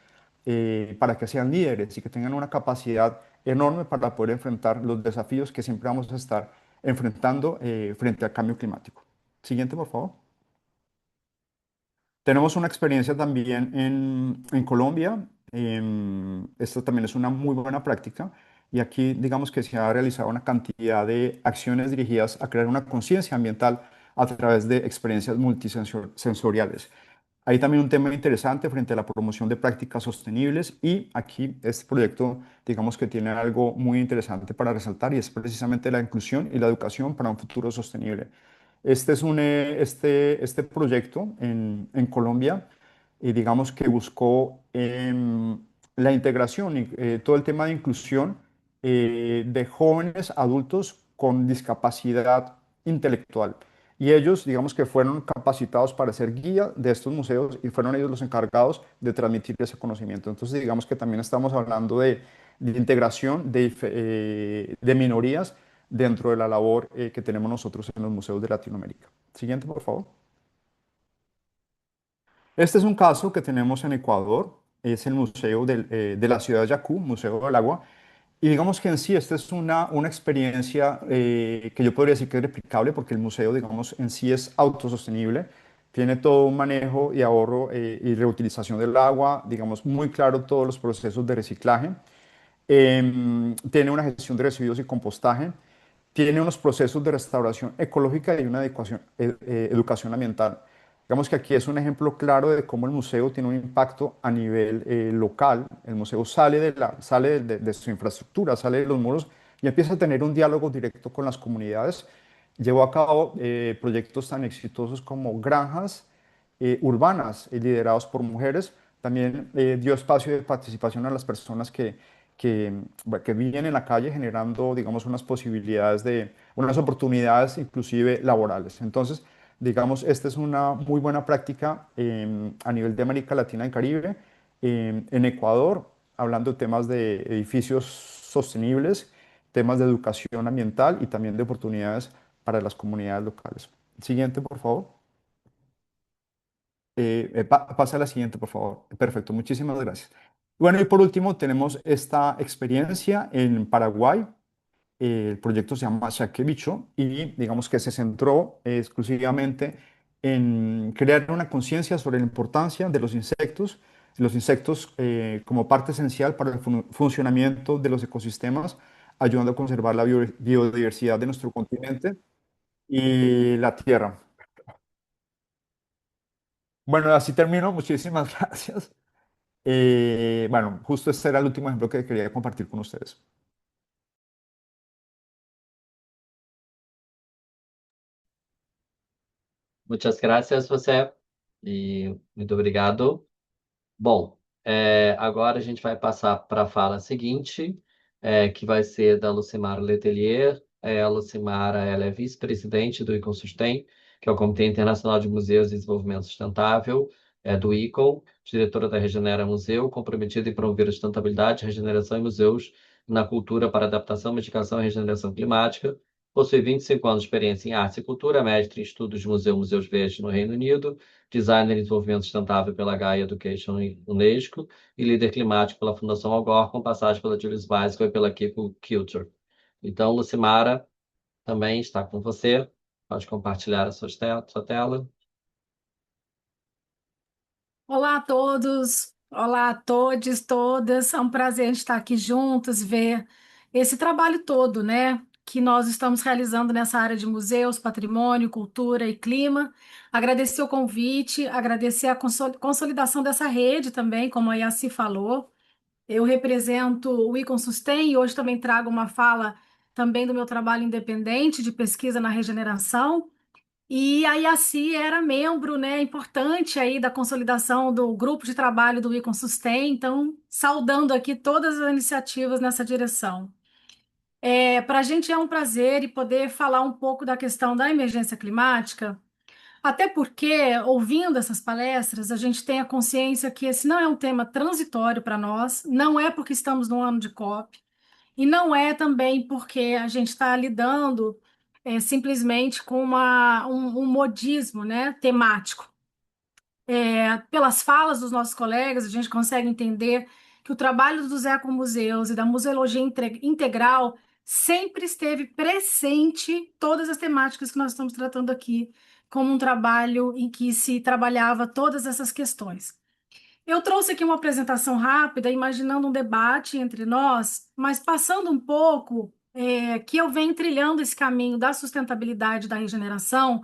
para que sean líderes y que tengan una capacidad enorme para poder enfrentar los desafíos que siempre vamos a estar enfrentando frente al cambio climático. Siguiente, por favor. Tenemos una experiencia también en Colombia. Esta también es una muy buena práctica. Y aquí, digamos que se ha realizado una cantidad de acciones dirigidas a crear una conciencia ambiental a través de experiencias multisensoriales. Hay también un tema interesante frente a la promoción de prácticas sostenibles y aquí este proyecto, digamos que tiene algo muy interesante para resaltar y es precisamente la inclusión y la educación para un futuro sostenible. Este proyecto en Colombia, digamos que buscó la integración y todo el tema de inclusión de jóvenes adultos con discapacidad intelectual. Y ellos, digamos que fueron capacitados para ser guía de estos museos y fueron ellos los encargados de transmitir ese conocimiento. Entonces, digamos que también estamos hablando de integración de minorías dentro de la labor que tenemos nosotros en los museos de Latinoamérica. Siguiente, por favor. Este es un caso que tenemos en Ecuador, es el Museo de la ciudad de Yacú, Museo del Agua, y digamos que en sí esta es una experiencia que yo podría decir que es replicable porque el museo, digamos, en sí es autosostenible, tiene todo un manejo y ahorro y reutilización del agua, digamos, muy claro todos los procesos de reciclaje. Tiene una gestión de residuos y compostaje, tiene unos procesos de restauración ecológica y una educación ambiental. Digamos que aquí es un ejemplo claro de cómo el museo tiene un impacto a nivel local. El museo sale de su infraestructura, sale de los muros y empieza a tener un diálogo directo con las comunidades. Llevó a cabo proyectos tan exitosos como granjas urbanas liderados por mujeres. También dio espacio de participación a las personas que viven en la calle generando, digamos, unas posibilidades unas oportunidades inclusive laborales. Entonces, digamos, esta es una muy buena práctica a nivel de América Latina y Caribe. En Ecuador, hablando de temas de edificios sostenibles, temas de educación ambiental y también de oportunidades para las comunidades locales. Siguiente, por favor. Pasa a la siguiente, por favor. Perfecto, muchísimas gracias. Bueno, y por último tenemos esta experiencia en Paraguay. El proyecto se llama Saque Bicho y digamos que se centró exclusivamente en crear una conciencia sobre la importancia de los insectos como parte esencial para el funcionamiento de los ecosistemas, ayudando a conservar la biodiversidad de nuestro continente y la tierra. Bueno, así termino. Muchísimas gracias. Bueno, justo este era el último ejemplo que quería compartir con ustedes. Muitas graças, você. E muito obrigado. Bom, agora a gente vai passar para a fala seguinte, que vai ser da Lucimara Letelier. A Lucimara, ela é vice-presidente do ICONSUSTEM, que é o Comitê Internacional de Museus e Desenvolvimento Sustentável, do ICON, diretora da Regenera Museu, comprometida em promover a sustentabilidade, regeneração e museus na cultura para adaptação, mitigação e regeneração climática. Possui 25 anos de experiência em arte e cultura, mestre em estudos de museu, museus verdes no Reino Unido, designer em desenvolvimento sustentável pela Gaia Education e Unesco e líder climático pela Fundação Al Gore, com passagem pela Julius Bicycle e pela Keep Culture. Então, Lucimara também está com você. Pode compartilhar a sua tela. Olá a todos, olá a todos, todas. É um prazer estar aqui juntos, ver esse trabalho todo, né, que nós estamos realizando nessa área de museus, patrimônio, cultura e clima. Agradecer o convite, agradecer a consolidação dessa rede também, como a Yaci falou. Eu represento o Icon Sustain e hoje também trago uma fala também do meu trabalho independente de pesquisa na regeneração. E a IACI era membro, né, importante aí da consolidação do grupo de trabalho do Icon Sustain, então, saudando aqui todas as iniciativas nessa direção. Para a gente é um prazer e poder falar um pouco da questão da emergência climática, até porque, ouvindo essas palestras, a gente tem a consciência que esse não é um tema transitório para nós, não é porque estamos no ano de COP, e não é também porque a gente está lidando simplesmente com um modismo, né, temático. Pelas falas dos nossos colegas, a gente consegue entender que o trabalho dos ecomuseus e da museologia integral sempre esteve presente todas as temáticas que nós estamos tratando aqui, como um trabalho em que se trabalhava todas essas questões. Eu trouxe aqui uma apresentação rápida, imaginando um debate entre nós, mas passando um pouco que eu venho trilhando esse caminho da sustentabilidade da regeneração,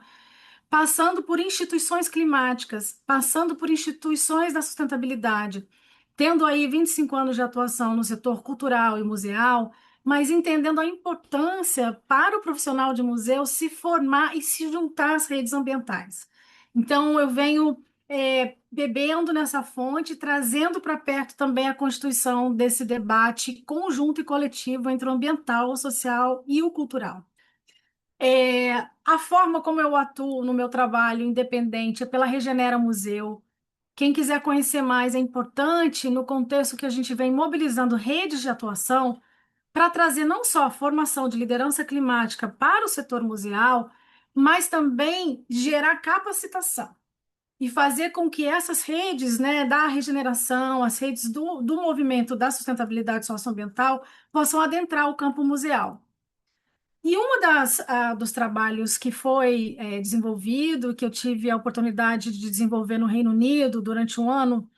passando por instituições climáticas, passando por instituições da sustentabilidade, tendo aí 25 anos de atuação no setor cultural e museal, mas entendendo a importância para o profissional de museu se formar e se juntar às redes ambientais. Então, eu venho bebendo nessa fonte, trazendo para perto também a constituição desse debate conjunto e coletivo entre o ambiental, o social e o cultural. A forma como eu atuo no meu trabalho independente é pela Regenera Museu. Quem quiser conhecer mais é importante no contexto que a gente vem mobilizando redes de atuação para trazer não só a formação de liderança climática para o setor museal, mas também gerar capacitação e fazer com que essas redes, né, da regeneração, as redes do movimento da sustentabilidade socioambiental, possam adentrar o campo museal. E dos trabalhos que foi desenvolvido, que eu tive a oportunidade de desenvolver no Reino Unido durante um ano,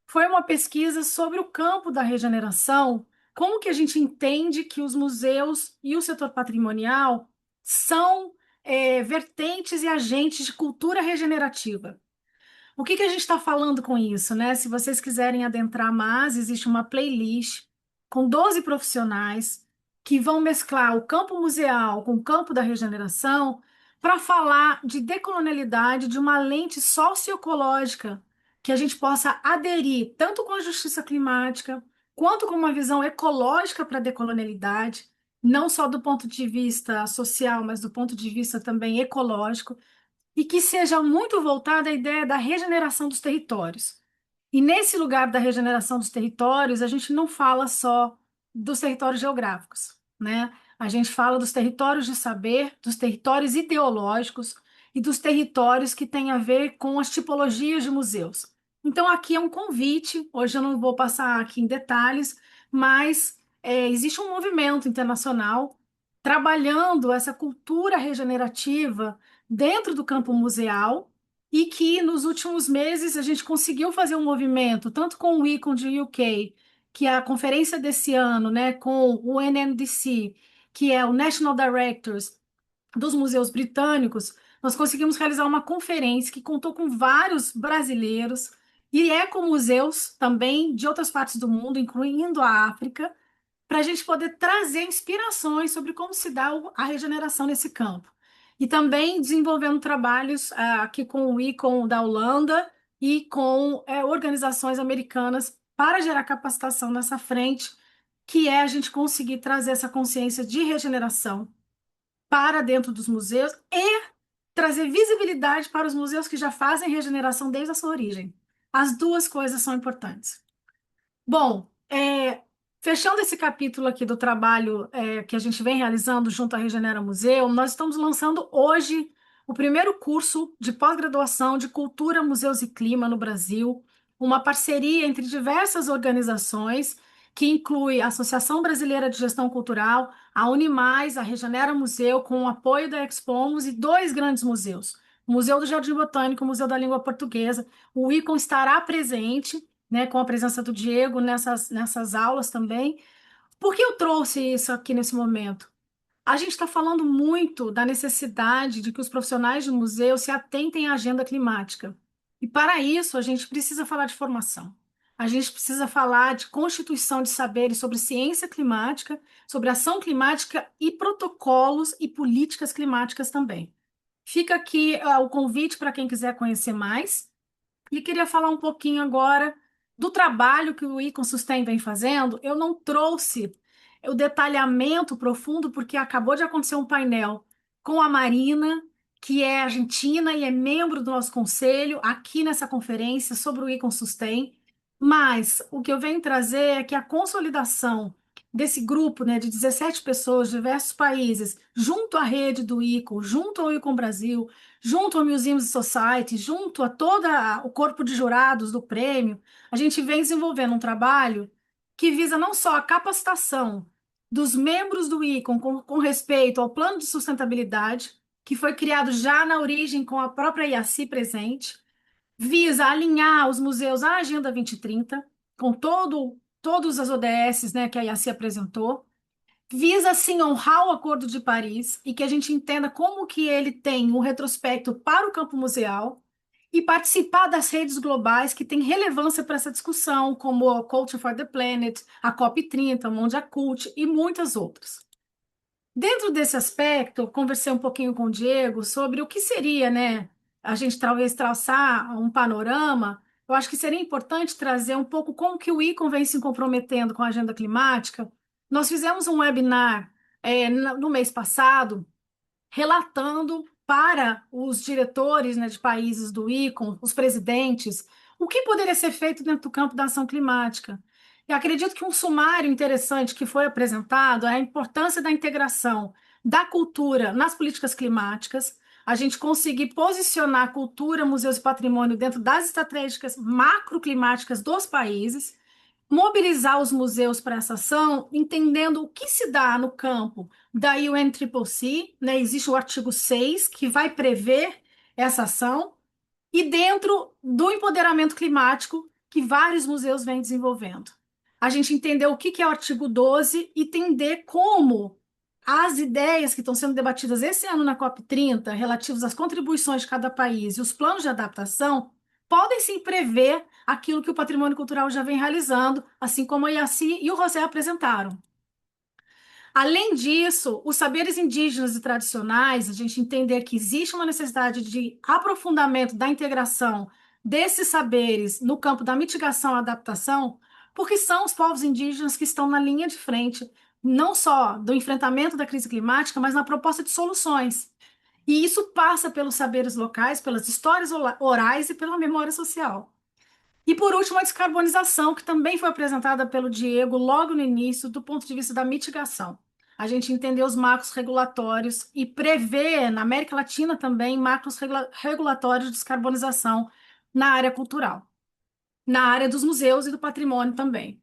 foi uma pesquisa sobre o campo da regeneração, como que a gente entende que os museus e o setor patrimonial são vertentes e agentes de cultura regenerativa. O que que a gente está falando com isso, né? Se vocês quiserem adentrar mais, existe uma playlist com 12 profissionais que vão mesclar o campo museal com o campo da regeneração para falar de decolonialidade de uma lente socioecológica que a gente possa aderir tanto com a justiça climática quanto com uma visão ecológica para a decolonialidade, não só do ponto de vista social, mas do ponto de vista também ecológico e que seja muito voltada à ideia da regeneração dos territórios. E nesse lugar da regeneração dos territórios, a gente não fala só dos territórios geográficos, né? A gente fala dos territórios de saber, dos territórios ideológicos e dos territórios que têm a ver com as tipologias de museus. Então, aqui é um convite, hoje eu não vou passar aqui em detalhes, mas existe um movimento internacional trabalhando essa cultura regenerativa dentro do campo museal e que nos últimos meses a gente conseguiu fazer um movimento, tanto com o ICON de UK, que é a conferência desse ano, né, com o NMDC, que é o National Directors dos Museus Britânicos, nós conseguimos realizar uma conferência que contou com vários brasileiros e ecomuseus também de outras partes do mundo, incluindo a África, para a gente poder trazer inspirações sobre como se dá a regeneração nesse campo. E também desenvolvendo trabalhos aqui com o ICON da Holanda e com organizações americanas para gerar capacitação nessa frente, que é a gente conseguir trazer essa consciência de regeneração para dentro dos museus e trazer visibilidade para os museus que já fazem regeneração desde a sua origem. As duas coisas são importantes. Bom, fechando esse capítulo aqui do trabalho que a gente vem realizando junto à Regenera Museu, nós estamos lançando hoje o primeiro curso de pós-graduação de Cultura, Museus e Clima no Brasil, uma parceria entre diversas organizações que inclui a Associação Brasileira de Gestão Cultural, a Unimais, a Regenera Museu, com o apoio da Expomos e dois grandes museus, o Museu do Jardim Botânico, o Museu da Língua Portuguesa. O ICOM estará presente, né, com a presença do Diego nessas aulas também. Por que eu trouxe isso aqui nesse momento? A gente está falando muito da necessidade de que os profissionais de museu se atentem à agenda climática. E para isso, a gente precisa falar de formação. A gente precisa falar de constituição de saberes sobre ciência climática, sobre ação climática e protocolos e políticas climáticas também. Fica aqui, o convite para quem quiser conhecer mais. E queria falar um pouquinho agora do trabalho que o Icon Sustain vem fazendo. Eu não trouxe o detalhamento profundo, porque acabou de acontecer um painel com a Marina, que é argentina e é membro do nosso conselho, aqui nessa conferência sobre o Icon Sustain. Mas o que eu venho trazer é que a consolidação desse grupo, né, de 17 pessoas de diversos países, junto à rede do Icon, junto ao Icon Brasil, junto ao Museums Society, junto a todo o corpo de jurados do prêmio, a gente vem desenvolvendo um trabalho que visa não só a capacitação dos membros do ICOM com respeito ao plano de sustentabilidade, que foi criado já na origem com a própria IACI presente, visa alinhar os museus à Agenda 2030, com todos as ODS, né, que a IACI apresentou, visa sim honrar o Acordo de Paris e que a gente entenda como que ele tem um retrospecto para o campo museal e participar das redes globais que têm relevância para essa discussão, como a Culture for the Planet, a COP30, o Mondial Cult e muitas outras. Dentro desse aspecto, eu conversei um pouquinho com o Diego sobre o que seria, né, a gente talvez traçar um panorama. Eu acho que seria importante trazer um pouco como que o ICOM vem se comprometendo com a agenda climática. Nós fizemos um webinar, no mês passado, relatando para os diretores, né, de países do ICOM, os presidentes, o que poderia ser feito dentro do campo da ação climática. E acredito que um sumário interessante que foi apresentado é a importância da integração da cultura nas políticas climáticas, a gente conseguir posicionar a cultura, museus e patrimônio dentro das estratégicas macroclimáticas dos países, mobilizar os museus para essa ação, entendendo o que se dá no campo da UNFCCC, né? Existe o artigo 6, que vai prever essa ação, e dentro do empoderamento climático que vários museus vêm desenvolvendo. A gente entendeu o que é o artigo 12 e entender como as ideias que estão sendo debatidas esse ano na COP30, relativas às contribuições de cada país e os planos de adaptação, podem sim prever aquilo que o patrimônio cultural já vem realizando, assim como a IACI e o José apresentaram. Além disso, os saberes indígenas e tradicionais, a gente entender que existe uma necessidade de aprofundamento da integração desses saberes no campo da mitigação e adaptação, porque são os povos indígenas que estão na linha de frente, não só do enfrentamento da crise climática, mas na proposta de soluções. E isso passa pelos saberes locais, pelas histórias orais e pela memória social. E por último, a descarbonização, que também foi apresentada pelo Diego logo no início, do ponto de vista da mitigação. A gente entender os marcos regulatórios e prever, na América Latina também, marcos regulatórios de descarbonização na área cultural, na área dos museus e do patrimônio também.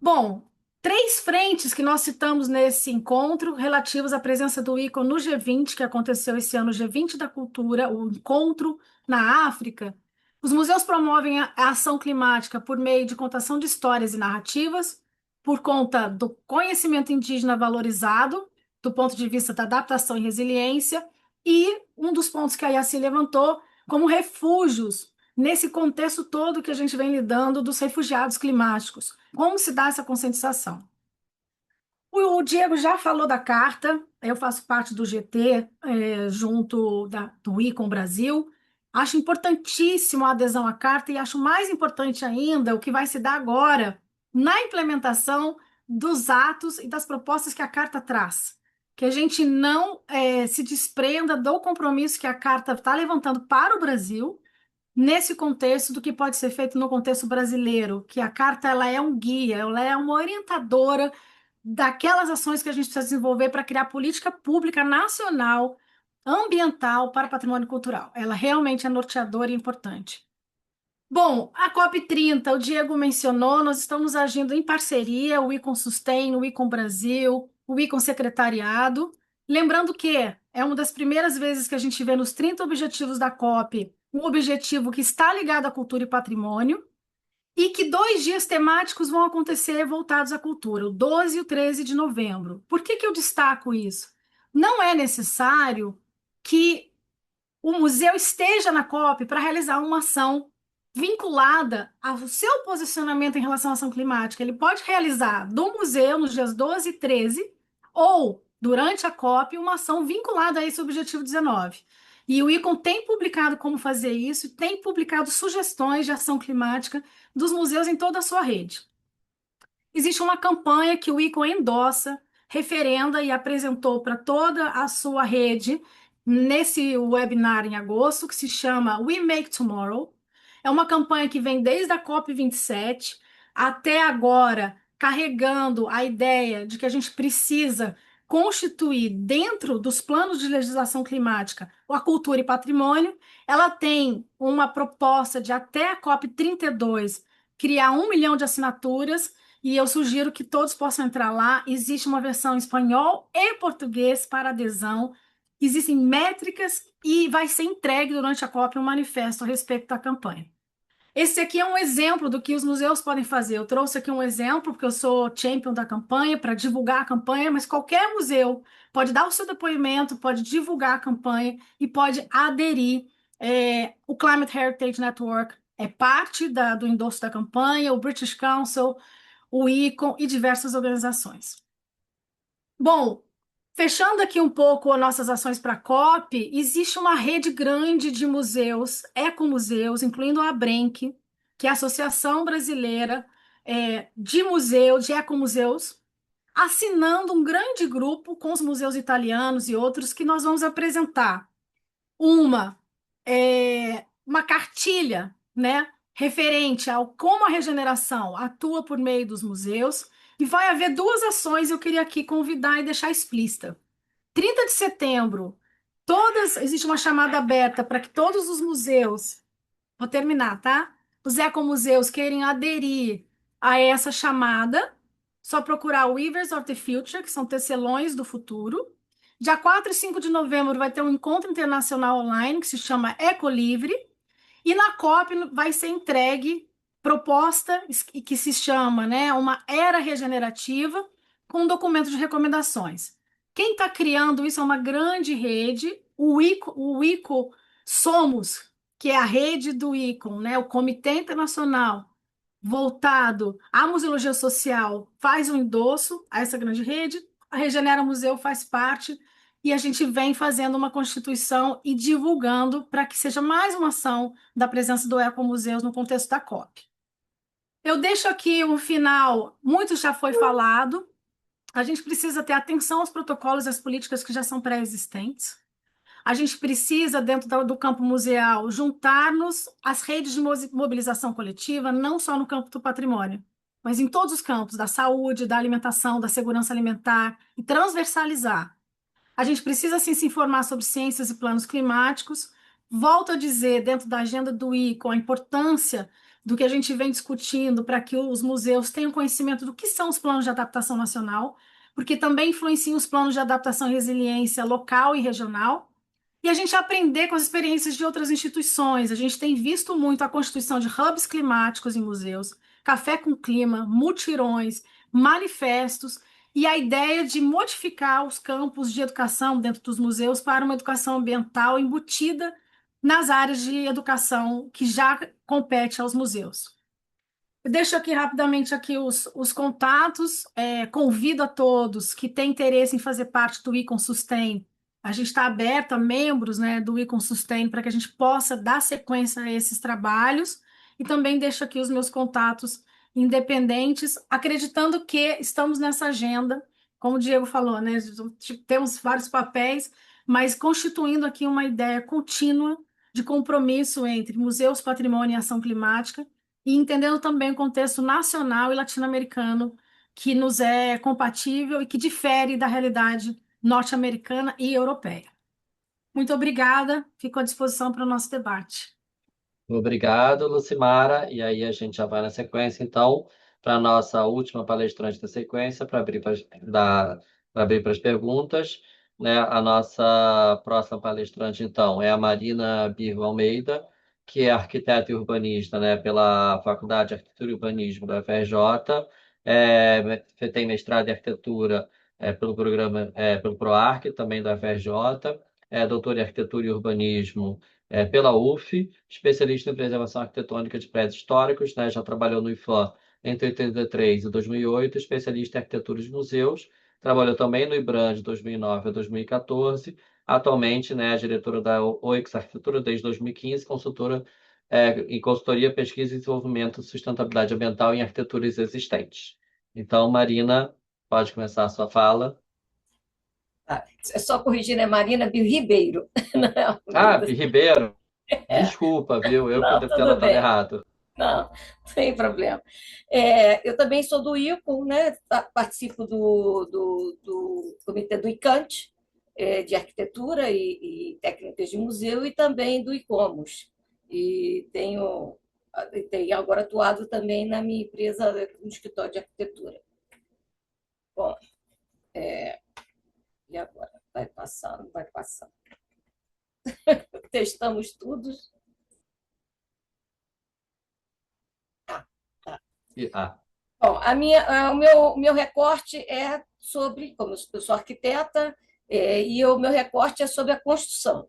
Bom, 3 frentes que nós citamos nesse encontro, relativas à presença do ICON no G20, que aconteceu esse ano, o G20 da Cultura, o encontro na África. Os museus promovem a ação climática por meio de contação de histórias e narrativas, por conta do conhecimento indígena valorizado, do ponto de vista da adaptação e resiliência, e um dos pontos que a Yassi levantou, como refúgios, nesse contexto todo que a gente vem lidando dos refugiados climáticos. Como se dá essa conscientização? O Diego já falou da carta, eu faço parte do GT, junto do ICOM Brasil. Acho importantíssimo a adesão à carta e acho mais importante ainda o que vai se dar agora na implementação dos atos e das propostas que a carta traz. Que a gente não se desprenda do compromisso que a carta está levantando para o Brasil, nesse contexto do que pode ser feito no contexto brasileiro, que a carta ela é um guia, ela é uma orientadora daquelas ações que a gente precisa desenvolver para criar política pública nacional, ambiental para patrimônio cultural. Ela realmente é norteadora e importante. Bom, a COP30, o Diego mencionou, nós estamos agindo em parceria, o ICOM Sustain, o ICOM Brasil, o ICOM Secretariado. Lembrando que é uma das primeiras vezes que a gente vê nos 30 objetivos da COP um objetivo que está ligado à cultura e patrimônio, e que 2 dias temáticos vão acontecer voltados à cultura, o 12 e o 13 de novembro. Por que que eu destaco isso? Não é necessário que o museu esteja na COP para realizar uma ação vinculada ao seu posicionamento em relação à ação climática. Ele pode realizar do museu nos dias 12 e 13, ou durante a COP, uma ação vinculada a esse objetivo 19. E o ICOM tem publicado como fazer isso, tem publicado sugestões de ação climática dos museus em toda a sua rede. Existe uma campanha que o ICOM endossa, referenda e apresentou para toda a sua rede nesse webinar em agosto, que se chama We Make Tomorrow. É uma campanha que vem desde a COP27 até agora, carregando a ideia de que a gente precisa constituir dentro dos planos de legislação climática a cultura e patrimônio. Ela tem uma proposta de até a COP32 criar 1 milhão de assinaturas, e eu sugiro que todos possam entrar lá. Existe uma versão em espanhol e português para adesão. Existem métricas e vai ser entregue durante a COP um manifesto a respeito da campanha. Esse aqui é um exemplo do que os museus podem fazer. Eu trouxe aqui um exemplo, porque eu sou champion da campanha, para divulgar a campanha, mas qualquer museu pode dar o seu depoimento, pode divulgar a campanha e pode aderir. O Climate Heritage Network é parte do endosso da campanha, o British Council, o ICOM e diversas organizações. Bom, fechando aqui um pouco as nossas ações para a COP, existe uma rede grande de museus, ecomuseus, incluindo a ABRENC, que é a Associação Brasileira de Museus, de Ecomuseus, assinando um grande grupo com os museus italianos e outros que nós vamos apresentar uma cartilha, né, referente ao como a regeneração atua por meio dos museus, e vai haver 2 ações, eu queria aqui convidar e deixar explícita. 30 de setembro, existe uma chamada aberta para que todos os museus, vou terminar, tá? Os ecomuseus querem aderir a essa chamada, só procurar Weavers of the Future, que são tecelões do futuro. Dia 4 e 5 de novembro vai ter um encontro internacional online que se chama Ecolivre, e na COP vai ser entregue proposta que se chama, né, uma era regenerativa, com um documento de recomendações. Quem está criando isso é uma grande rede, o ICO Somos, que é a rede do ICOM, né, o Comitê Internacional voltado à museologia social, faz um endosso a essa grande rede, a Regenera Museu faz parte, e a gente vem fazendo uma constituição e divulgando para que seja mais uma ação da presença do Ecomuseus no contexto da COP. Eu deixo aqui um final, muito já foi falado, a gente precisa ter atenção aos protocolos e às políticas que já são pré-existentes. A gente precisa, dentro do campo museal, juntar-nos às redes de mobilização coletiva, não só no campo do patrimônio, mas em todos os campos, da saúde, da alimentação, da segurança alimentar, e transversalizar. A gente precisa, sim, se informar sobre ciências e planos climáticos. Volto a dizer, dentro da agenda do ICOM, a importância do que a gente vem discutindo para que os museus tenham conhecimento do que são os planos de adaptação nacional, porque também influenciam os planos de adaptação e resiliência local e regional. E a gente aprender com as experiências de outras instituições. A gente tem visto muito a constituição de hubs climáticos em museus, café com clima, mutirões, manifestos, e a ideia de modificar os campos de educação dentro dos museus para uma educação ambiental embutida nas áreas de educação que já compete aos museus. Eu deixo aqui rapidamente aqui os contatos, convido a todos que têm interesse em fazer parte do ICOM Sustain. A gente está aberto a membros, né, do ICOM Sustain para que a gente possa dar sequência a esses trabalhos, e também deixo aqui os meus contatos independentes, acreditando que estamos nessa agenda, como o Diego falou, né, temos vários papéis, mas constituindo aqui uma ideia contínua de compromisso entre museus, patrimônio e ação climática, e entendendo também o contexto nacional e latino-americano, que nos é compatível e que difere da realidade norte-americana e europeia. Muito obrigada, fico à disposição para o nosso debate. Obrigado, Lucimara. E aí a gente já vai na sequência, então, para a nossa última palestrante da sequência, para abrir para as perguntas. né? A nossa próxima palestrante, então, é a Marina Birro Almeida, que é arquiteta e urbanista, né, pela Faculdade de Arquitetura e Urbanismo da UFRJ, tem mestrado em arquitetura pelo PROARC, também da UFRJ, é doutora em arquitetura e urbanismo pela UF, especialista em preservação arquitetônica de prédios históricos, né, já trabalhou no IFAM entre 83 e 2008, especialista em arquitetura de museus, trabalhou também no IBRAM de 2009 a 2014. Atualmente, né, é diretora da OIX Arquitetura desde 2015, consultora em consultoria, pesquisa e desenvolvimento de sustentabilidade ambiental em arquiteturas existentes. Então, Marina, pode começar a sua fala. Tá. É só corrigir, né? Marina Bill Ribeiro. Ah, Ribeiro, desculpa, viu? Eu que Não, devo ter tudo anotado bem. errado. Não, sem problema. Eu também sou do ICOM, né? Participo do comitê do ICANT, de arquitetura e técnicas de museu, e também do ICOMOS. E tenho agora atuado também na minha empresa, no escritório de arquitetura. Bom, e agora? Vai passando, vai passando. Testamos tudo. Ah, Bom, o meu recorte é sobre, como eu sou arquiteta, e o meu recorte é sobre a construção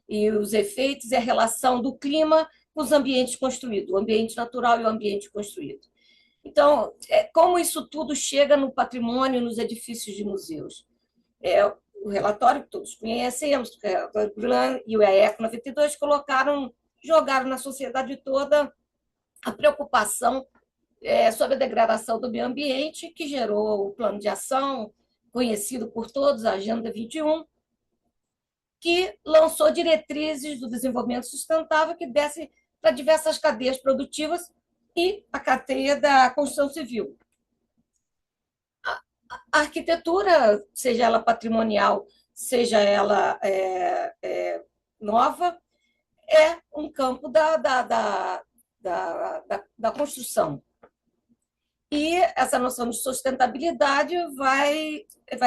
e os efeitos e a relação do clima com os ambientes construídos, o ambiente natural e o ambiente construído. Então, como isso tudo chega no patrimônio, nos edifícios de museus? O relatório que todos conhecemos, o Grlan e o EECO 92 jogaram na sociedade toda a preocupação sobre a degradação do meio ambiente, que gerou o plano de ação, conhecido por todos, a Agenda 21, que lançou diretrizes do desenvolvimento sustentável que desce para diversas cadeias produtivas e a cadeia da construção civil. A arquitetura, seja ela patrimonial, seja ela nova, é um campo da construção. E essa noção de sustentabilidade vai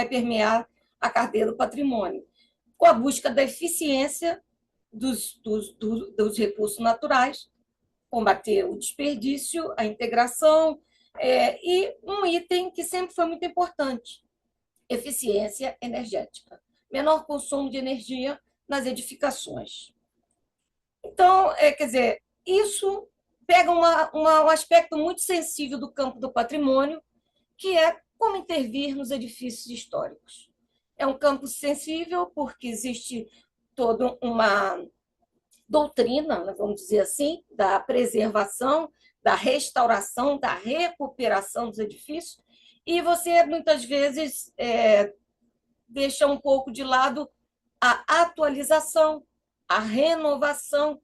permear a cadeia do patrimônio, com a busca da eficiência dos recursos naturais, combater o desperdício, a integração, e um item que sempre foi muito importante, eficiência energética, menor consumo de energia nas edificações. Então, quer dizer, isso pega um aspecto muito sensível do campo do patrimônio, que é como intervir nos edifícios históricos. É um campo sensível porque existe toda uma doutrina, vamos dizer assim, da preservação, da restauração, da recuperação dos edifícios, e você, muitas vezes, deixa um pouco de lado a atualização, a renovação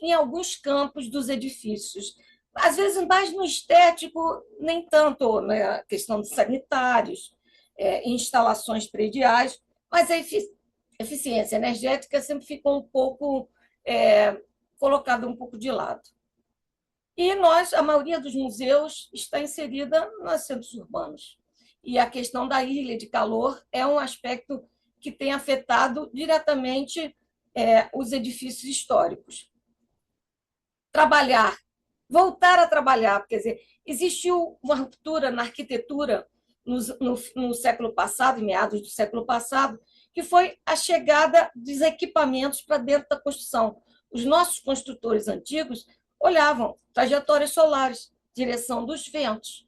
em alguns campos dos edifícios. Às vezes, mais no estético, nem tanto, né? A questão de sanitários, instalações prediais, mas a eficiência energética sempre ficou um pouco colocada um pouco de lado. E a maioria dos museus está inserida nos centros urbanos. E a questão da ilha de calor é um aspecto que tem afetado diretamente os edifícios históricos. Voltar a trabalhar, quer dizer, existiu uma ruptura na arquitetura no século passado, em meados do século passado, que foi a chegada dos equipamentos para dentro da construção. Os nossos construtores antigos olhavam trajetórias solares, direção dos ventos,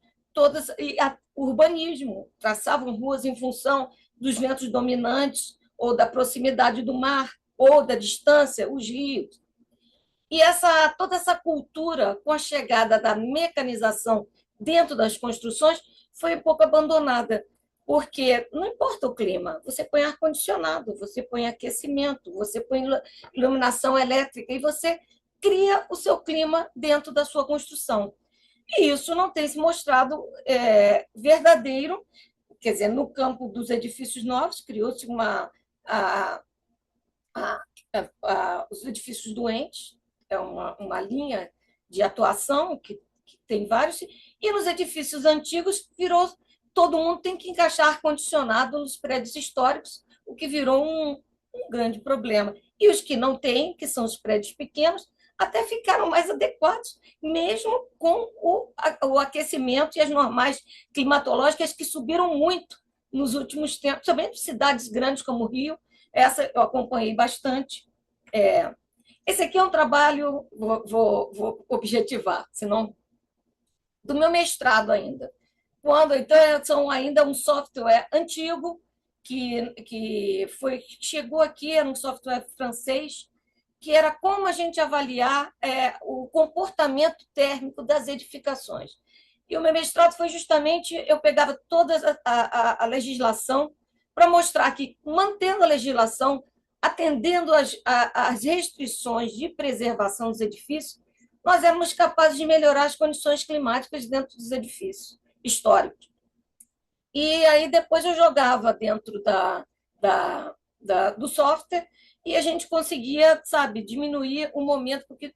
urbanismo, traçavam ruas em função dos ventos dominantes, ou da proximidade do mar, ou da distância, os rios. E toda essa cultura, com a chegada da mecanização dentro das construções, foi um pouco abandonada, porque não importa o clima, você põe ar-condicionado, você põe aquecimento, você põe iluminação elétrica e você cria o seu clima dentro da sua construção. E isso não tem se mostrado verdadeiro, quer dizer, no campo dos edifícios novos, criou-se os edifícios doentes, é uma linha de atuação que tem vários, e nos edifícios antigos virou todo mundo tem que encaixar ar-condicionado nos prédios históricos, o que virou um grande problema. E os que não têm, que são os prédios pequenos, até ficaram mais adequados, mesmo com o aquecimento e as normais climatológicas que subiram muito nos últimos tempos, também cidades grandes como o Rio, essa eu acompanhei bastante. Esse aqui é um trabalho, vou objetivar, senão do meu mestrado ainda. Então, são ainda um software antigo chegou aqui, era um software francês, que era como a gente avaliar o comportamento térmico das edificações. E o meu mestrado foi justamente, eu pegava toda a legislação para mostrar que, mantendo a legislação, atendendo às restrições de preservação dos edifícios, nós éramos capazes de melhorar as condições climáticas dentro dos edifícios históricos. E aí depois eu jogava dentro do software e a gente conseguia, sabe, diminuir o momento, porque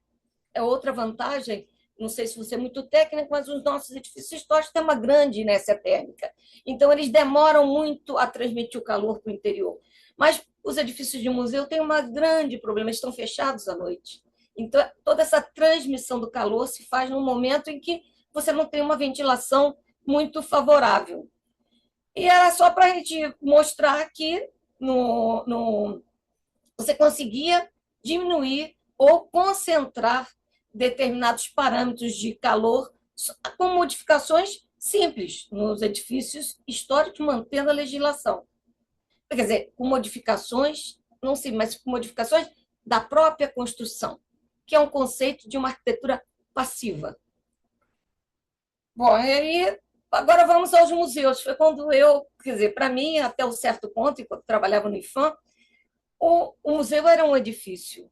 é outra vantagem, não sei se você é muito técnico, mas os nossos edifícios históricos têm uma grande inércia térmica. Então, eles demoram muito a transmitir o calor para o interior. Mas os edifícios de museu têm um grande problema, eles estão fechados à noite. Então, toda essa transmissão do calor se faz num momento em que você não tem uma ventilação muito favorável. E era só para a gente mostrar que você conseguia diminuir ou concentrar determinados parâmetros de calor com modificações simples nos edifícios históricos, mantendo a legislação. Quer dizer, com modificações, não sei, mas com modificações da própria construção, que é um conceito de uma arquitetura passiva. Bom, e aí, agora vamos aos museus. Foi quando quer dizer, para mim, até um certo ponto, enquanto trabalhava no IFAM, o museu era um edifício.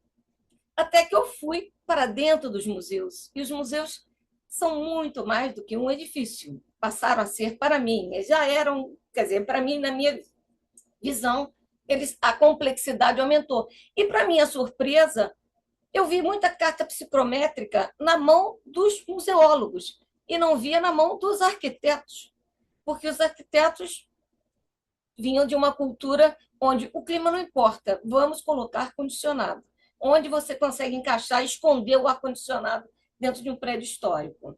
Até que eu fui para dentro dos museus. E os museus são muito mais do que um edifício. Passaram a ser, para mim, eles já eram, quer dizer, para mim, na minha visão, a complexidade aumentou. E, para minha surpresa, eu vi muita carta psicométrica na mão dos museólogos e não via na mão dos arquitetos, porque os arquitetos vinham de uma cultura onde o clima não importa, vamos colocar ar-condicionado, onde você consegue encaixar e esconder o ar-condicionado dentro de um prédio histórico.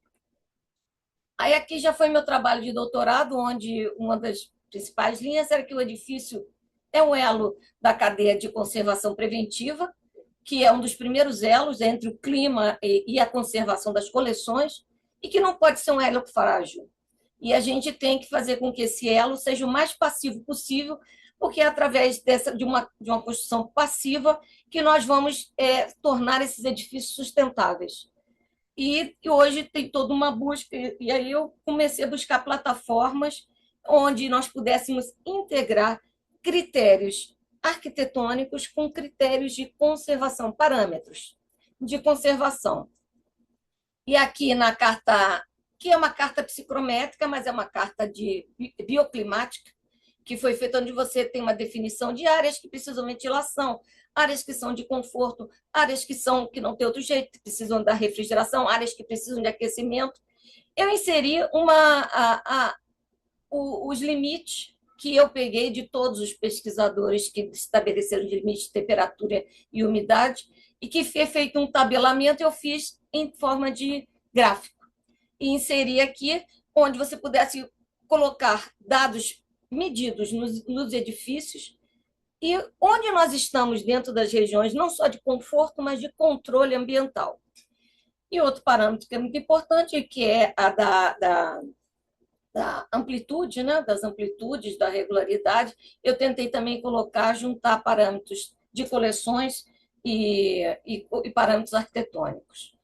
Aí aqui já foi meu trabalho de doutorado, onde uma das principais linhas era que o edifício é um elo da cadeia de conservação preventiva, que é um dos primeiros elos entre o clima e a conservação das coleções, e que não pode ser um elo frágil. E a gente tem que fazer com que esse elo seja o mais passivo possível, porque é através de uma construção passiva que nós vamos tornar esses edifícios sustentáveis. E hoje tem toda uma busca, e aí eu comecei a buscar plataformas onde nós pudéssemos integrar critérios arquitetônicos com critérios de conservação, parâmetros de conservação. E aqui na carta, que é uma carta psicométrica, mas é uma carta de bioclimática, que foi feita onde você tem uma definição de áreas que precisam de ventilação, áreas que são de conforto, áreas que não tem outro jeito, que precisam da refrigeração, áreas que precisam de aquecimento. Eu inseri os limites que eu peguei de todos os pesquisadores que estabeleceram de limite de temperatura e umidade, e que foi feito um tabelamento, eu fiz em forma de gráfico. E inseri aqui, onde você pudesse colocar dados medidos nos edifícios e onde nós estamos dentro das regiões, não só de conforto, mas de controle ambiental. E outro parâmetro que é muito importante, que é a da amplitude, né? Das amplitudes, da regularidade. Eu tentei também juntar parâmetros de coleções e parâmetros arquitetônicos.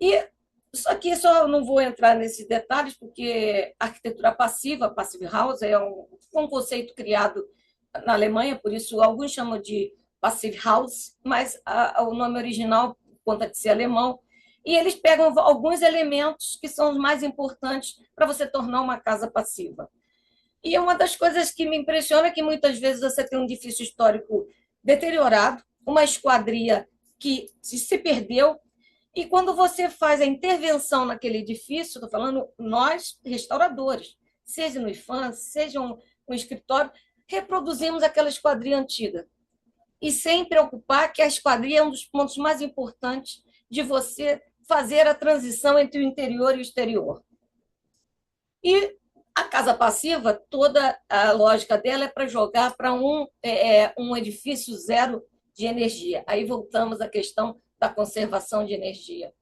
E aqui só não vou entrar nesses detalhes, porque a arquitetura passiva, Passive House, é um conceito criado na Alemanha, por isso alguns chamam de Passive House, mas o nome original, por conta de ser alemão, e eles pegam alguns elementos que são os mais importantes para você tornar uma casa passiva. E uma das coisas que me impressiona é que muitas vezes você tem um edifício histórico deteriorado, uma esquadria que se perdeu, e quando você faz a intervenção naquele edifício, estou falando nós, restauradores, seja no IFAM, seja um escritório, reproduzimos aquela esquadria antiga. E sem preocupar que a esquadria é um dos pontos mais importantes de você fazer a transição entre o interior e o exterior. E a casa passiva, toda a lógica dela é para jogar para um edifício zero de energia. Aí voltamos à questão da conservação de energia.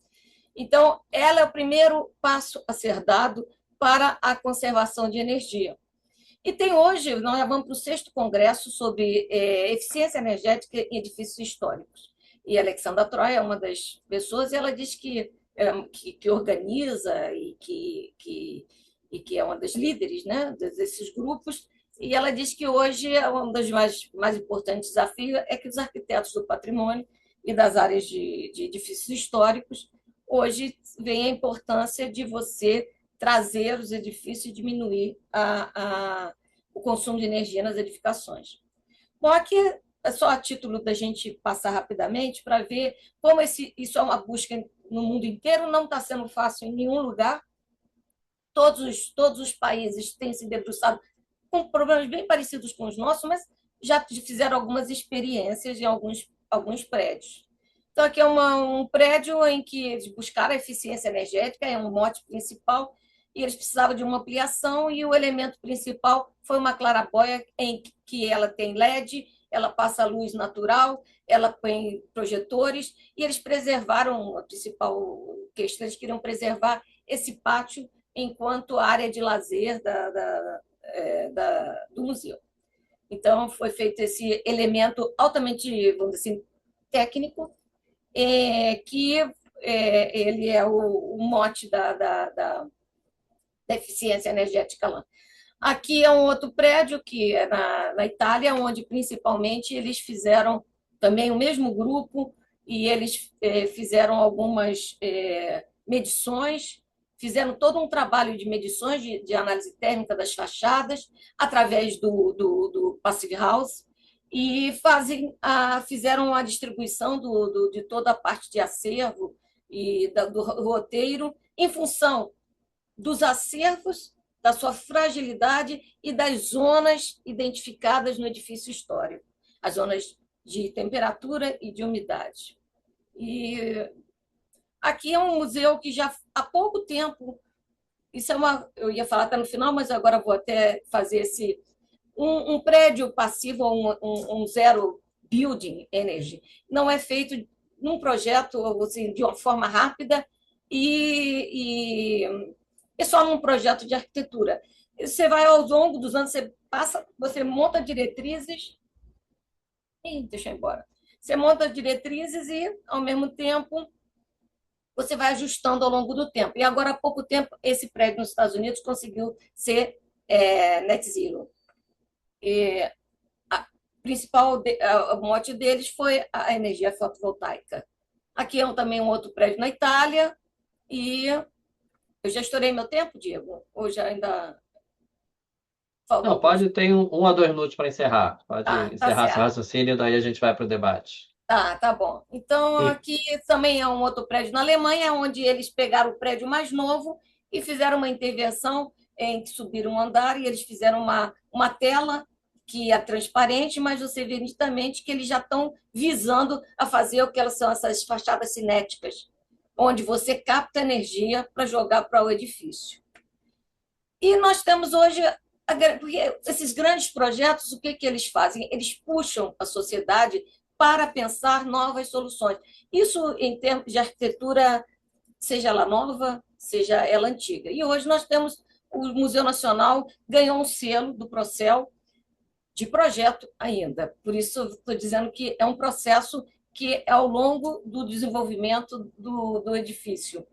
Então, ela é o primeiro passo a ser dado para a conservação de energia. E tem hoje, nós vamos para o 6º Congresso sobre eficiência energética em edifícios históricos. E a Alexandra Troia é uma das pessoas, e ela diz que organiza e que é uma das líderes, né, desses grupos, e ela diz que hoje um dos mais importantes desafios é que os arquitetos do patrimônio e das áreas de edifícios históricos hoje veem a importância de você trazer os edifícios e diminuir o consumo de energia nas edificações. Bom, aqui é só a título da gente passar rapidamente para ver como isso é uma busca no mundo inteiro, não está sendo fácil em nenhum lugar. Todos os países têm se debruçado com problemas bem parecidos com os nossos, mas já fizeram algumas experiências em alguns prédios. Então, aqui é um prédio em que eles buscaram a eficiência energética, é um mote principal, e eles precisavam de uma ampliação, e o elemento principal foi uma claraboia em que ela tem LED, ela passa luz natural, ela põe projetores, e eles preservaram, a principal questão, eles queriam preservar esse pátio enquanto área de lazer do museu. Então, foi feito esse elemento altamente, vamos dizer assim, técnico, que ele é o mote da eficiência energética lá. Aqui é um outro prédio, que é na Itália, onde principalmente eles fizeram também o mesmo grupo, e eles fizeram algumas medições, fizeram todo um trabalho de medições de análise térmica das fachadas, através do Passive House, e fizeram a distribuição de toda a parte de acervo e do roteiro em função dos acervos, da sua fragilidade e das zonas identificadas no edifício histórico, as zonas de temperatura e de umidade. E aqui é um museu que já há pouco tempo, eu ia falar até no final, mas agora vou até fazer um prédio passivo, um zero building energy, não é feito num projeto assim, de uma forma rápida e só num projeto de arquitetura. Você vai ao longo dos anos, você monta diretrizes. Deixa eu ir embora. Você monta diretrizes e, ao mesmo tempo, você vai ajustando ao longo do tempo. E agora, há pouco tempo, esse prédio nos Estados Unidos conseguiu ser net zero. E o mote deles foi a energia fotovoltaica. Aqui também um outro prédio na Itália. E eu já estourei meu tempo, Diego? Ou já ainda... Não, pode ter 1 a 2 minutos para encerrar. Pode encerrar certo. esse raciocínio, daí a gente vai para o debate. Tá bom. Então, aqui também é um outro prédio na Alemanha, onde eles pegaram o prédio mais novo e fizeram uma intervenção em que subiram um andar, e eles fizeram uma tela que é transparente, mas você vê nitidamente que eles já estão visando a fazer o que são essas fachadas cinéticas, onde você capta energia para jogar para o edifício. E nós temos hoje, porque esses grandes projetos, o que eles fazem? Eles puxam a sociedade para pensar novas soluções. Isso em termos de arquitetura, seja ela nova, seja ela antiga. E hoje nós temos o Museu Nacional, ganhou um selo do Procel de projeto ainda. Por isso, estou dizendo que é um processo que é ao longo do desenvolvimento do edifício.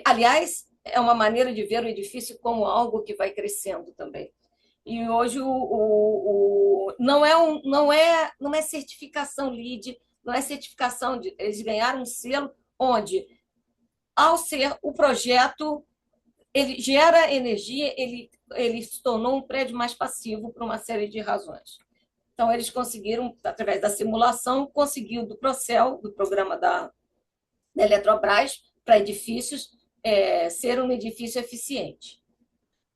Aliás, é uma maneira de ver o edifício como algo que vai crescendo também. E hoje não é certificação LEED, não é certificação eles ganharam um selo onde, ao ser o projeto, ele gera energia, ele se tornou um prédio mais passivo por uma série de razões. Então, eles conseguiram, através da simulação, conseguiu do Procel, do programa da Eletrobras, para edifícios, ser um edifício eficiente.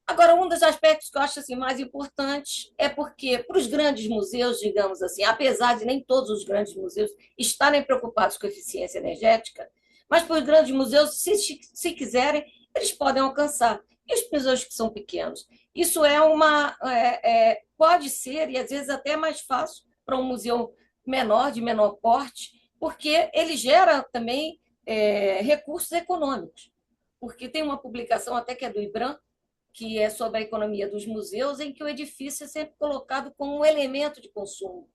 Agora, um dos aspectos que eu acho assim, mais importantes é porque, para os grandes museus, digamos assim, apesar de nem todos os grandes museus estarem preocupados com a eficiência energética, mas para os grandes museus, se quiserem, eles podem alcançar. E os museus que são pequenos? Isso pode ser, e às vezes até é mais fácil para um museu menor, de menor porte, porque ele gera também recursos econômicos. Porque tem uma publicação até que é do IBRAM, que é sobre a economia dos museus, em que o edifício é sempre colocado como um elemento de consumo.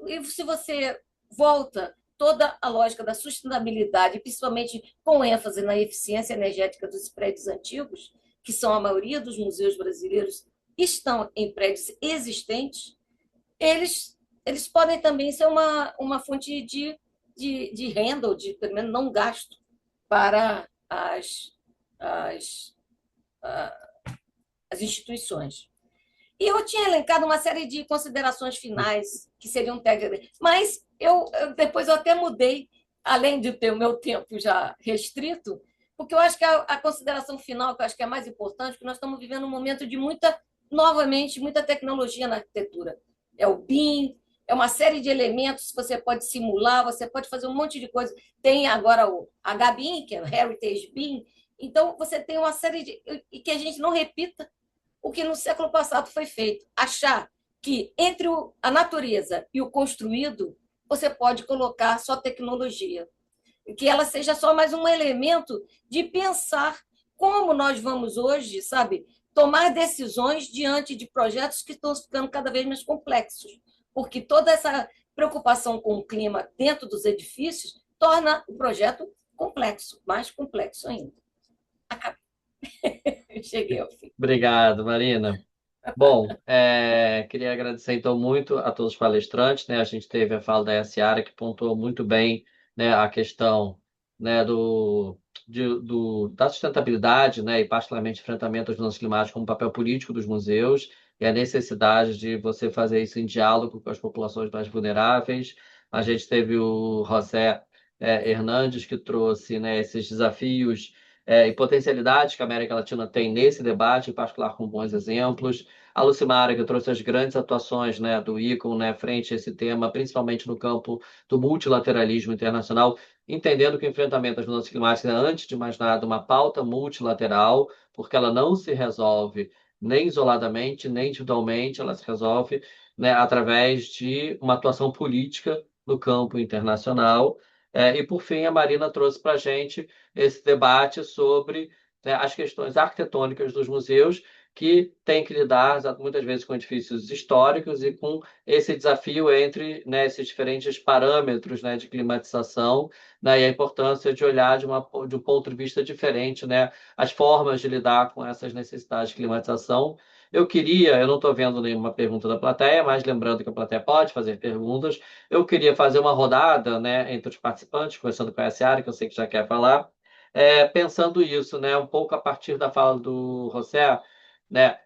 E se você volta toda a lógica da sustentabilidade, principalmente com ênfase na eficiência energética dos prédios antigos, que são a maioria dos museus brasileiros, estão em prédios existentes, eles podem também ser uma fonte de renda, ou de, pelo menos, não gasto para as as instituições. E eu tinha elencado uma série de considerações finais que seriam técnicas, mas depois eu até mudei, além de ter o meu tempo já restrito, porque eu acho que a consideração final, que eu acho que é mais importante, que nós estamos vivendo um momento de novamente, muita tecnologia na arquitetura. É o BIM, é uma série de elementos que você pode simular, você pode fazer um monte de coisa. Tem agora o HBIM, que é o Heritage BIM. Então, você tem uma série de... E que a gente não repita o que no século passado foi feito. Achar que entre a natureza e o construído, você pode colocar só tecnologia. Que ela seja só mais um elemento de pensar como nós vamos hoje, sabe, tomar decisões diante de projetos que estão ficando cada vez mais complexos. Porque toda essa preocupação com o clima dentro dos edifícios torna o projeto complexo, mais complexo ainda. Acabei. Cheguei ao fim. Obrigado, Marina. Bom, queria agradecer então muito a todos os palestrantes, né? A gente teve a fala da Ciara, que pontuou muito bem, né, a questão, né, da sustentabilidade, né, e particularmente enfrentamento às mudanças climáticas como papel político dos museus e a necessidade de você fazer isso em diálogo com as populações mais vulneráveis. A gente teve o José Hernandes, que trouxe, né, esses desafios e potencialidades que a América Latina tem nesse debate, em particular com bons exemplos. A Lucimara, que trouxe as grandes atuações, né, do ICOM, né, frente a esse tema, principalmente no campo do multilateralismo internacional, entendendo que o enfrentamento às mudanças climáticas é, antes de mais nada, uma pauta multilateral, porque ela não se resolve nem isoladamente, nem individualmente, ela se resolve, né, através de uma atuação política no campo internacional. E, por fim, a Marina trouxe para a gente esse debate sobre, né, as questões arquitetônicas dos museus, que tem que lidar muitas vezes com edifícios históricos e com esse desafio entre, né, esses diferentes parâmetros, né, de climatização, né, e a importância de olhar de um ponto de vista diferente, né, as formas de lidar com essas necessidades de climatização. Eu não estou vendo nenhuma pergunta da plateia, mas lembrando que a plateia pode fazer perguntas, eu queria fazer uma rodada, né, entre os participantes, começando com a Ciara, que eu sei que já quer falar, pensando isso, né, um pouco a partir da fala do José, né?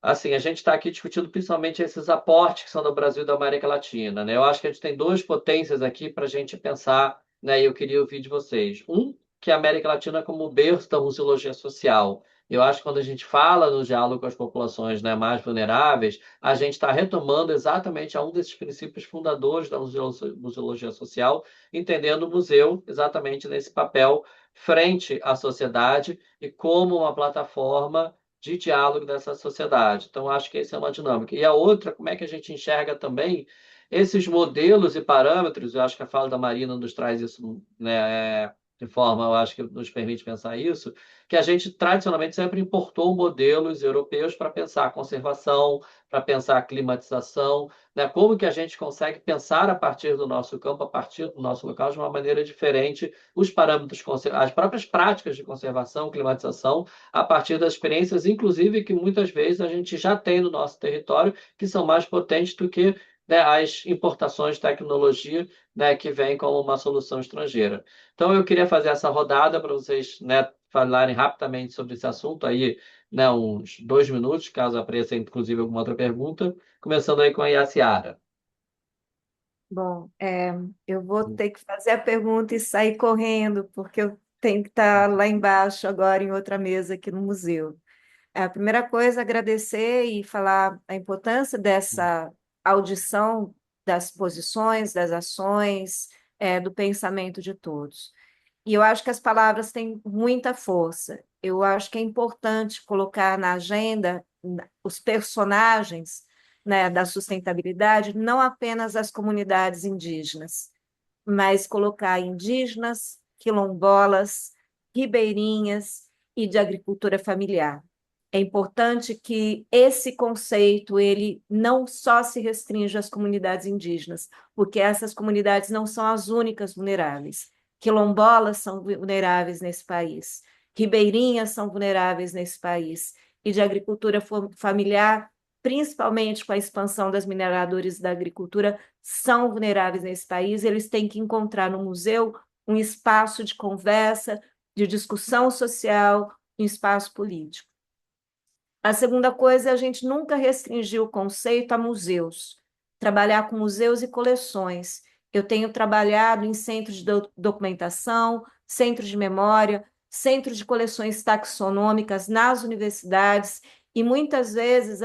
Assim, a gente está aqui discutindo principalmente esses aportes que são do Brasil e da América Latina, né? Eu acho que a gente tem duas potências aqui para a gente pensar, né? E eu queria ouvir de vocês. Um, que é a América Latina como berço da museologia social. Eu acho que quando a gente fala no diálogo com as populações, né, mais vulneráveis, a gente está retomando exatamente a um desses princípios fundadores da museologia social, entendendo o museu exatamente nesse papel frente à sociedade e como uma plataforma de diálogo dessa sociedade. Então, acho que essa é uma dinâmica. E a outra, como é que a gente enxerga também esses modelos e parâmetros? Eu acho que a fala da Marina nos traz isso, né, de forma, eu acho que nos permite pensar isso, que a gente tradicionalmente sempre importou modelos europeus para pensar a conservação, para pensar a climatização, né? Como que a gente consegue pensar a partir do nosso campo, a partir do nosso local, de uma maneira diferente, os parâmetros, as próprias práticas de conservação, climatização, a partir das experiências, inclusive, que muitas vezes a gente já tem no nosso território, que são mais potentes do que, né, as importações de tecnologia, né, que vêm como uma solução estrangeira. Então, eu queria fazer essa rodada para vocês, né, falarem rapidamente sobre esse assunto aí, né, uns 2 minutos, caso apareça, inclusive, alguma outra pergunta, começando aí com a Yaciara. Bom, eu vou ter que fazer a pergunta e sair correndo, porque eu tenho que estar lá embaixo agora em outra mesa aqui no museu. A primeira coisa, agradecer e falar a importância dessa audição das posições, das ações, do pensamento de todos. E eu acho que as palavras têm muita força. Eu acho que é importante colocar na agenda os personagens, né, da sustentabilidade, não apenas as comunidades indígenas, mas colocar indígenas, quilombolas, ribeirinhas e de agricultura familiar. É importante que esse conceito ele não só se restrinja às comunidades indígenas, porque essas comunidades não são as únicas vulneráveis. Quilombolas são vulneráveis nesse país, ribeirinhas são vulneráveis nesse país, e de agricultura familiar, principalmente com a expansão das mineradoras da agricultura, são vulneráveis nesse país. Eles têm que encontrar no museu um espaço de conversa, de discussão social, um espaço político. A segunda coisa é a gente nunca restringir o conceito a museus, trabalhar com museus e coleções. Eu tenho trabalhado em centros de documentação, centros de memória, centros de coleções taxonômicas nas universidades, e muitas vezes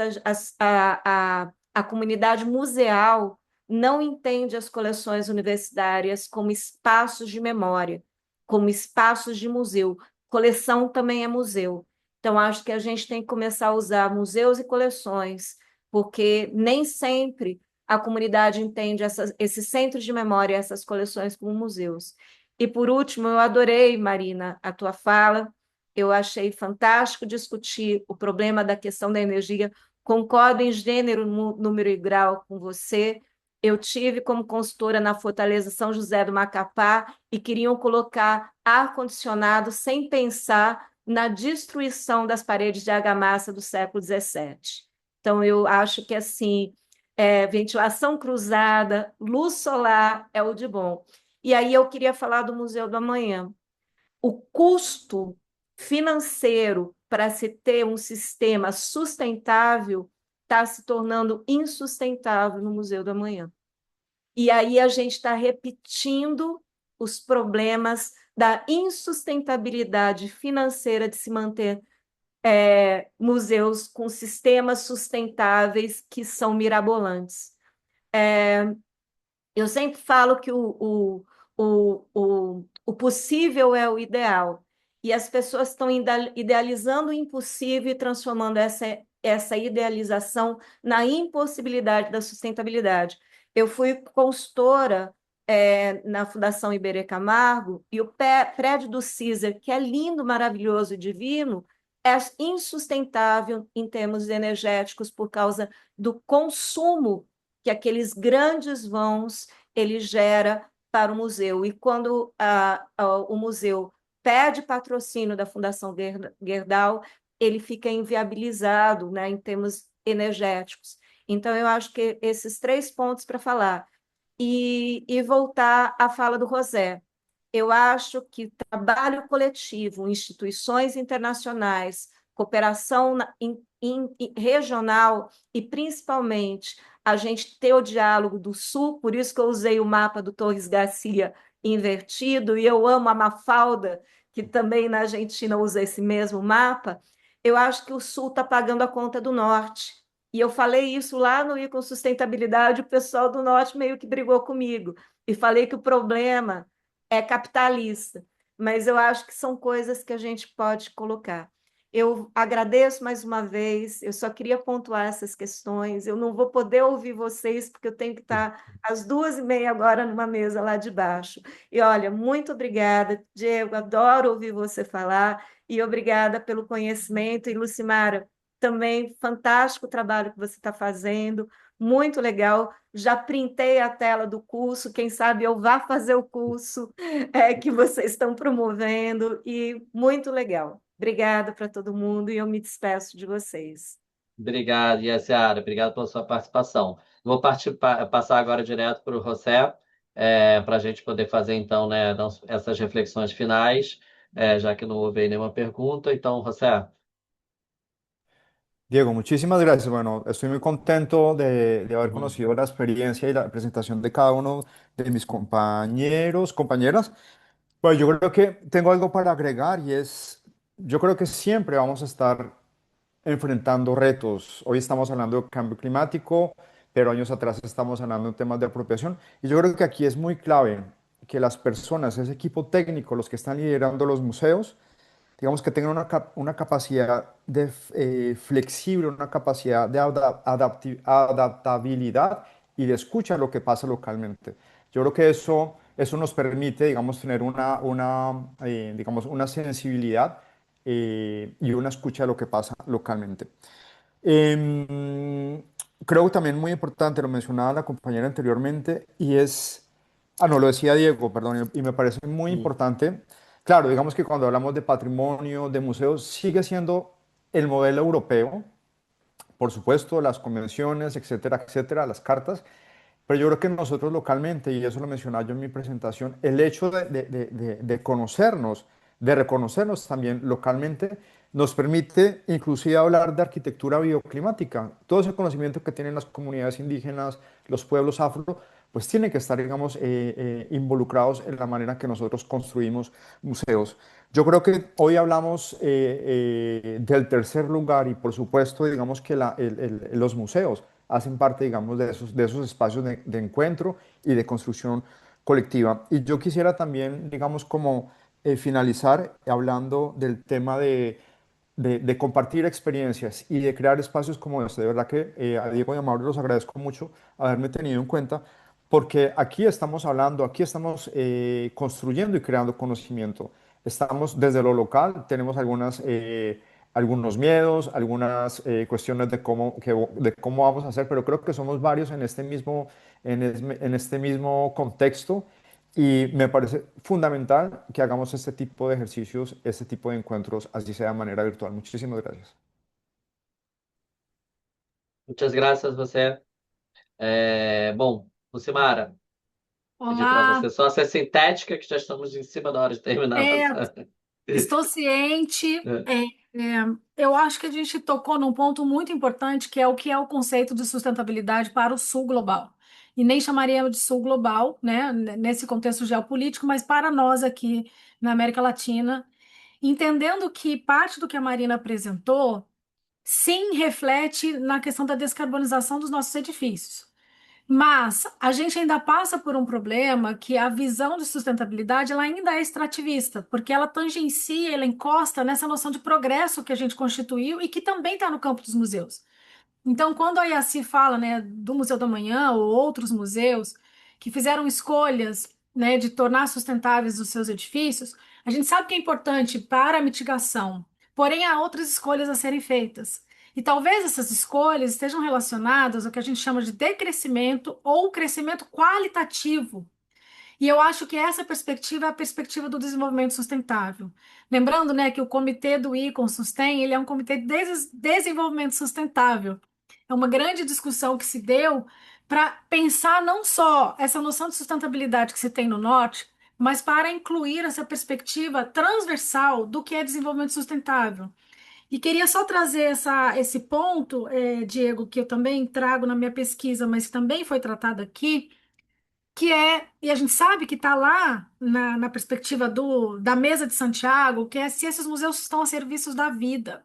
a comunidade museal não entende as coleções universitárias como espaços de memória, como espaços de museu. Coleção também é museu. Então, acho que a gente tem que começar a usar museus e coleções, porque nem sempre a comunidade entende esses centros de memória, essas coleções como museus. E, por último, eu adorei, Marina, a tua fala. Eu achei fantástico discutir o problema da questão da energia. Concordo em gênero, número e grau com você. Eu tive como consultora na Fortaleza São José do Macapá e queriam colocar ar-condicionado sem pensar na destruição das paredes de argamassa do século XVII. Então, eu acho que, assim, ventilação cruzada, luz solar é o de bom. E aí eu queria falar do Museu do Amanhã. O custo financeiro para se ter um sistema sustentável está se tornando insustentável no Museu do Amanhã. E aí a gente está repetindo os problemas da insustentabilidade financeira de se manter museus com sistemas sustentáveis que são mirabolantes. Eu sempre falo que o possível é o ideal, e as pessoas estão idealizando o impossível e transformando essa idealização na impossibilidade da sustentabilidade. Eu fui consultora na Fundação Iberê Camargo, e o prédio do Caesar, que é lindo, maravilhoso e divino, é insustentável em termos energéticos por causa do consumo que aqueles grandes vãos ele gera para o museu. E quando o museu pede patrocínio da Fundação Gerdau, ele fica inviabilizado, né, em termos energéticos. Então, eu acho que esses três pontos para falar. E voltar à fala do José. Eu acho que trabalho coletivo, instituições internacionais, cooperação regional e, principalmente, a gente ter o diálogo do Sul, por isso que eu usei o mapa do Torres Garcia invertido, e eu amo a Mafalda, que também na Argentina usa esse mesmo mapa. Eu acho que o Sul está pagando a conta do Norte. E eu falei isso lá no I com Sustentabilidade, o pessoal do Norte meio que brigou comigo. E falei que o problema é capitalista, mas eu acho que são coisas que a gente pode colocar. Eu agradeço mais uma vez, eu só queria pontuar essas questões. Eu não vou poder ouvir vocês, porque eu tenho que estar às 2h30 agora numa mesa lá de baixo. E olha, muito obrigada, Diego, adoro ouvir você falar, e obrigada pelo conhecimento. E Lucimara, também fantástico o trabalho que você está fazendo, muito legal. Já printei a tela do curso, quem sabe eu vá fazer o curso que vocês estão promovendo, e muito legal. Obrigada para todo mundo e eu me despeço de vocês. Obrigado, Yessiara. Obrigado pela sua participação. Vou passar agora direto para o José, para a gente poder fazer, então, né, essas reflexões finais, já que não houve aí nenhuma pergunta. Então, José. Diego, muchísimas gracias. Bueno, estoy muy contento de haber conocido la experiencia y la presentación de cada uno de mis compañeros, compañeras. Pues yo creo que tengo algo para agregar y es, yo creo que siempre vamos a estar enfrentando retos. Hoy estamos hablando de cambio climático, pero años atrás estamos hablando de temas de apropiación. Y yo creo que aquí es muy clave que las personas, ese equipo técnico, los que están liderando los museos, digamos que tengan una capacidad de, flexible, una capacidad de adaptabilidad y de escucha a lo que pasa localmente. Yo creo que eso nos permite, digamos, tener digamos, una sensibilidad y una escucha de lo que pasa localmente. Em, Creo que también muy importante, lo mencionaba la compañera anteriormente, y es, no, lo decía Diego, perdón, y me parece muy Hum. importante. Claro, digamos que cuando hablamos de patrimonio, de museos, sigue siendo el modelo europeo, por supuesto, las convenciones, etcétera, etcétera, las cartas, pero yo creo que nosotros localmente, y eso lo mencionaba yo en mi presentación, el hecho de conocernos, de reconocernos también localmente, nos permite inclusive hablar de arquitectura bioclimática. Todo ese conocimiento que tienen las comunidades indígenas, los pueblos afro, pues tiene que estar, digamos, involucrados en la manera que nosotros construimos museos. Yo creo que hoy hablamos del tercer lugar y por supuesto, digamos que los museos hacen parte, digamos, de esos espacios de encuentro y de construcción colectiva. Y yo quisiera también, digamos, como finalizar hablando del tema de compartir experiencias y de crear espacios como este. De verdad que a Diego y a Mauro los agradezco mucho haberme tenido en cuenta, porque aquí estamos hablando, aquí estamos construyendo y creando conocimiento. Estamos desde lo local, tenemos algunos miedos, algunas cuestiones de cómo vamos a hacer, pero creo que somos varios en este mismo contexto y me parece fundamental que hagamos este tipo de ejercicios, este tipo de encuentros, así sea de manera virtual. Muchísimas gracias. Muitas graças, você. Bom, Lucimara, pedir para Olá, você só ser sintética, que já estamos em cima da hora de terminar a é, nossa. estou ciente. Eu acho que a gente tocou num ponto muito importante, que é o conceito de sustentabilidade para o sul global. E nem chamaria de sul global, né, nesse contexto geopolítico, mas para nós aqui na América Latina, entendendo que parte do que a Marina apresentou, sim, reflete na questão da descarbonização dos nossos edifícios. Mas a gente ainda passa por um problema que a visão de sustentabilidade ela ainda é extrativista, porque ela tangencia, ela encosta nessa noção de progresso que a gente constituiu e que também está no campo dos museus. Então, quando a Yaci fala, né, do Museu da Manhã ou outros museus que fizeram escolhas, né, de tornar sustentáveis os seus edifícios, a gente sabe que é importante para a mitigação, porém há outras escolhas a serem feitas. E talvez essas escolhas estejam relacionadas ao que a gente chama de decrescimento ou crescimento qualitativo. E eu acho que essa perspectiva é a perspectiva do desenvolvimento sustentável. Lembrando, né, que o comitê do ICON Sustain, ele é um comitê de desenvolvimento sustentável. É uma grande discussão que se deu para pensar não só essa noção de sustentabilidade que se tem no norte, mas para incluir essa perspectiva transversal do que é desenvolvimento sustentável. E queria só trazer esse ponto, Diego, que eu também trago na minha pesquisa, mas que também foi tratado aqui, e a gente sabe que está lá na perspectiva da mesa de Santiago, que é se esses museus estão a serviço da vida.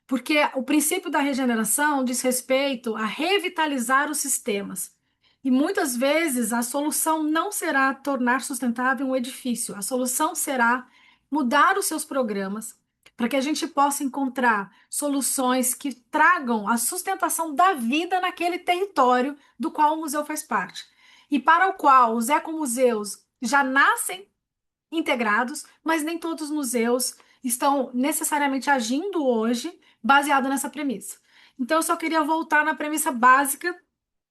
Porque o princípio da regeneração diz respeito a revitalizar os sistemas. E muitas vezes a solução não será tornar sustentável um edifício, a solução será mudar os seus programas para que a gente possa encontrar soluções que tragam a sustentação da vida naquele território do qual o museu faz parte. E para o qual os ecomuseus já nascem integrados, mas nem todos os museus estão necessariamente agindo hoje baseado nessa premissa. Então, eu só queria voltar na premissa básica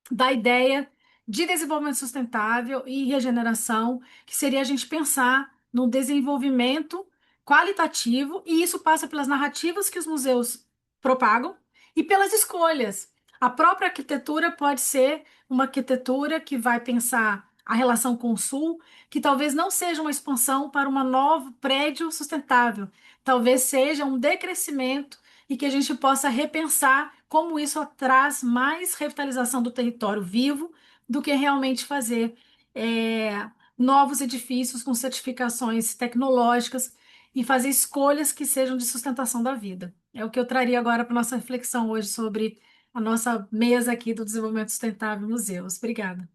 da ideia de desenvolvimento sustentável e regeneração, que seria a gente pensar no desenvolvimento qualitativo, e isso passa pelas narrativas que os museus propagam e pelas escolhas. A própria arquitetura pode ser uma arquitetura que vai pensar a relação com o sul, que talvez não seja uma expansão para um novo prédio sustentável, talvez seja um decrescimento e que a gente possa repensar como isso traz mais revitalização do território vivo do que realmente fazer novos edifícios com certificações tecnológicas e fazer escolhas que sejam de sustentação da vida. É o que eu traria agora para nossa reflexão hoje sobre a nossa mesa aqui do Desenvolvimento Sustentável em Museus. Obrigada.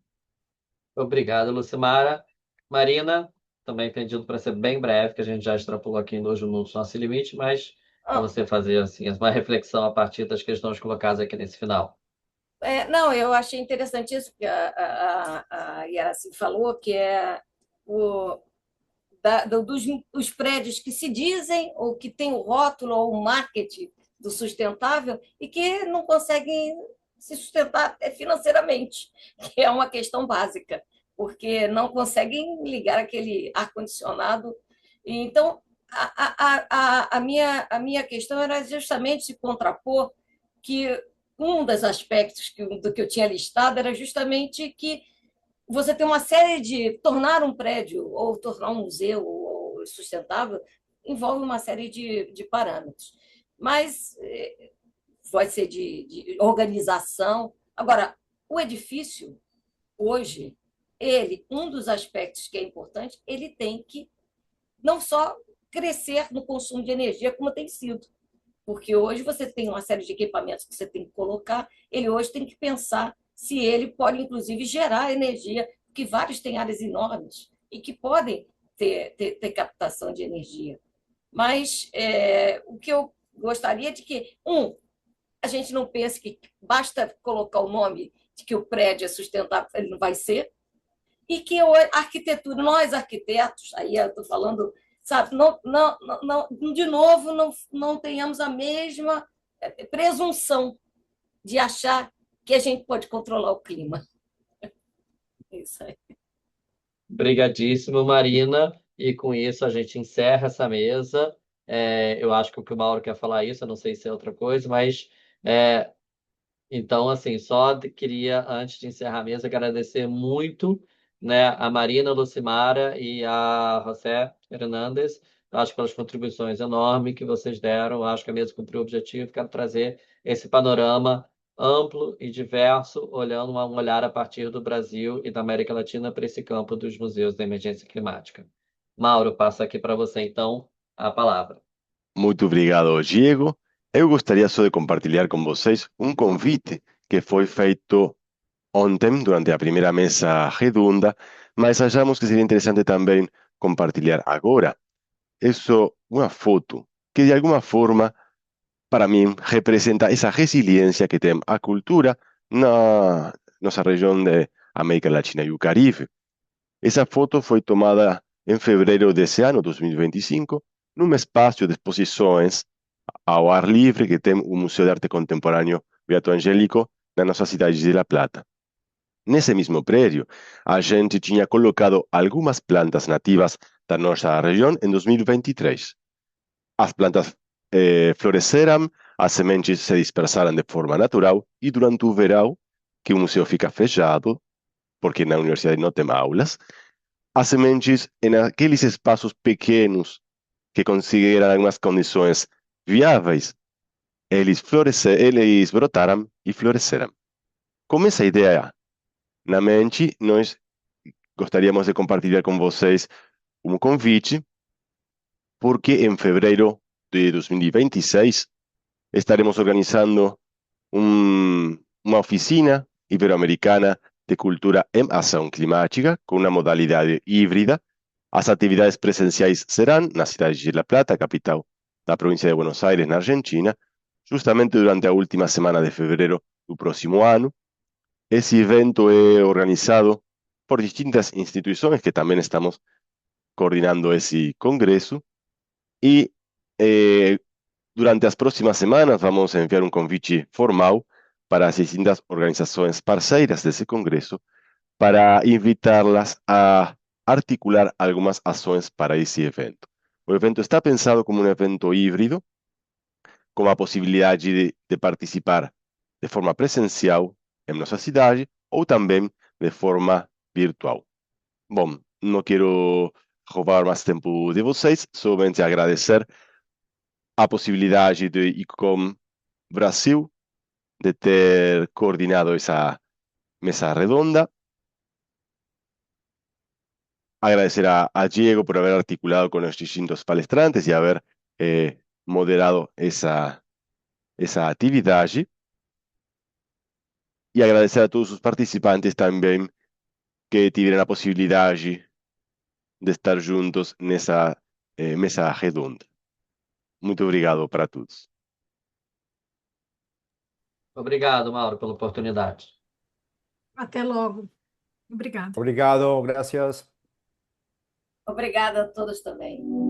Obrigado, Lucimara. Marina, também pedido para ser bem breve, que a gente já extrapolou aqui em 2 minutos nosso limite, mas para Ah, você fazer assim, uma reflexão a partir das questões colocadas aqui nesse final. não, eu achei interessante isso que a Yaraci falou, que é o, dos os prédios que se dizem ou que têm o rótulo ou o marketing do sustentável e que não conseguem se sustentar financeiramente, que é uma questão básica, porque não conseguem ligar aquele ar-condicionado. Então, a minha questão era justamente se contrapor que um dos aspectos do que eu tinha listado era justamente que você tem uma série de tornar um prédio ou tornar um museu ou sustentável envolve uma série de parâmetros, mas pode ser de organização. Agora, o edifício hoje, um dos aspectos que é importante, ele tem que não só crescer no consumo de energia como tem sido, porque hoje você tem uma série de equipamentos que você tem que colocar, ele hoje tem que pensar se ele pode, inclusive, gerar energia, porque vários têm áreas enormes e que podem ter captação de energia. Mas o que eu gostaria de que, a gente não pense que basta colocar o nome de que o prédio é sustentável, ele não vai ser, e que a arquitetura, nós arquitetos, aí eu estou falando, sabe, de novo, não tenhamos a mesma presunção de achar que a gente pode controlar o clima. Isso aí. Obrigadíssimo, Marina. E com isso a gente encerra essa mesa. Eu acho que o Mauro quer falar isso, eu não sei se é outra coisa, mas é, então, assim, queria, antes de encerrar a mesa, agradecer muito, né, a Marina Lucimara e a José Hernandes, acho que pelas contribuições enormes que vocês deram, acho que a mesa cumpriu o objetivo, quero trazer esse panorama amplo e diverso, olhando um olhar a partir do Brasil e da América Latina para esse campo dos museus da emergência climática. Mauro, passo aqui para você, então, a palavra. Muito obrigado, Diego. Eu gostaria só de compartilhar com vocês um convite que foi feito ontem, durante a primeira mesa redonda, mas achamos que seria interessante também compartilhar agora. É só uma foto que, de alguma forma, para mim, representa essa resiliência que tem a cultura na nossa região de América Latina e o Caribe. Essa foto foi tomada em fevereiro desse ano, 2025, num espaço de exposições ao ar livre que tem o Museu de Arte Contemporâneo Beato Angélico na nossa cidade de La Plata. Nesse mesmo prédio, a gente tinha colocado algumas plantas nativas da nossa região em 2023. As plantas floresceram, as sementes se dispersaram de forma natural e durante o verão, que o museu fica fechado, porque na universidade não tem aulas, as sementes em aqueles espaços pequenos que conseguiram algumas condições viáveis, eles brotaram e floresceram. Com essa ideia na mente, nós gostaríamos de compartilhar com vocês um convite, porque em fevereiro de 2026 estaremos organizando uma oficina ibero-americana de cultura em ação climática, com uma modalidade híbrida. As atividades presenciais serão na cidade de La Plata, capital da província de Buenos Aires, na Argentina, justamente durante a última semana de fevereiro do próximo ano. Esse evento é organizado por distintas instituições que também estamos coordenando esse congresso e durante as próximas semanas vamos enviar um convite formal para as distintas organizações parceiras desse congresso para invitá-las a articular algumas ações para esse evento. O evento está pensado como um evento híbrido, com a possibilidade de participar de forma presencial em nossa cidade ou também de forma virtual. Bom, não quero roubar mais tempo de vocês, somente agradecer a possibilidade de ICOM Brasil de ter coordenado essa mesa redonda. Agradecer a Diego por haber articulado con los distintos palestrantes y haber moderado esa essa atividade e agradecer a todos os participantes também que tiveram a possibilidade de estar juntos nessa mesa redonda. Muito obrigado para todos. Obrigado, Mauro, pela oportunidade. Até logo. Obrigada. Obrigado, gracias. Obrigada a todos também.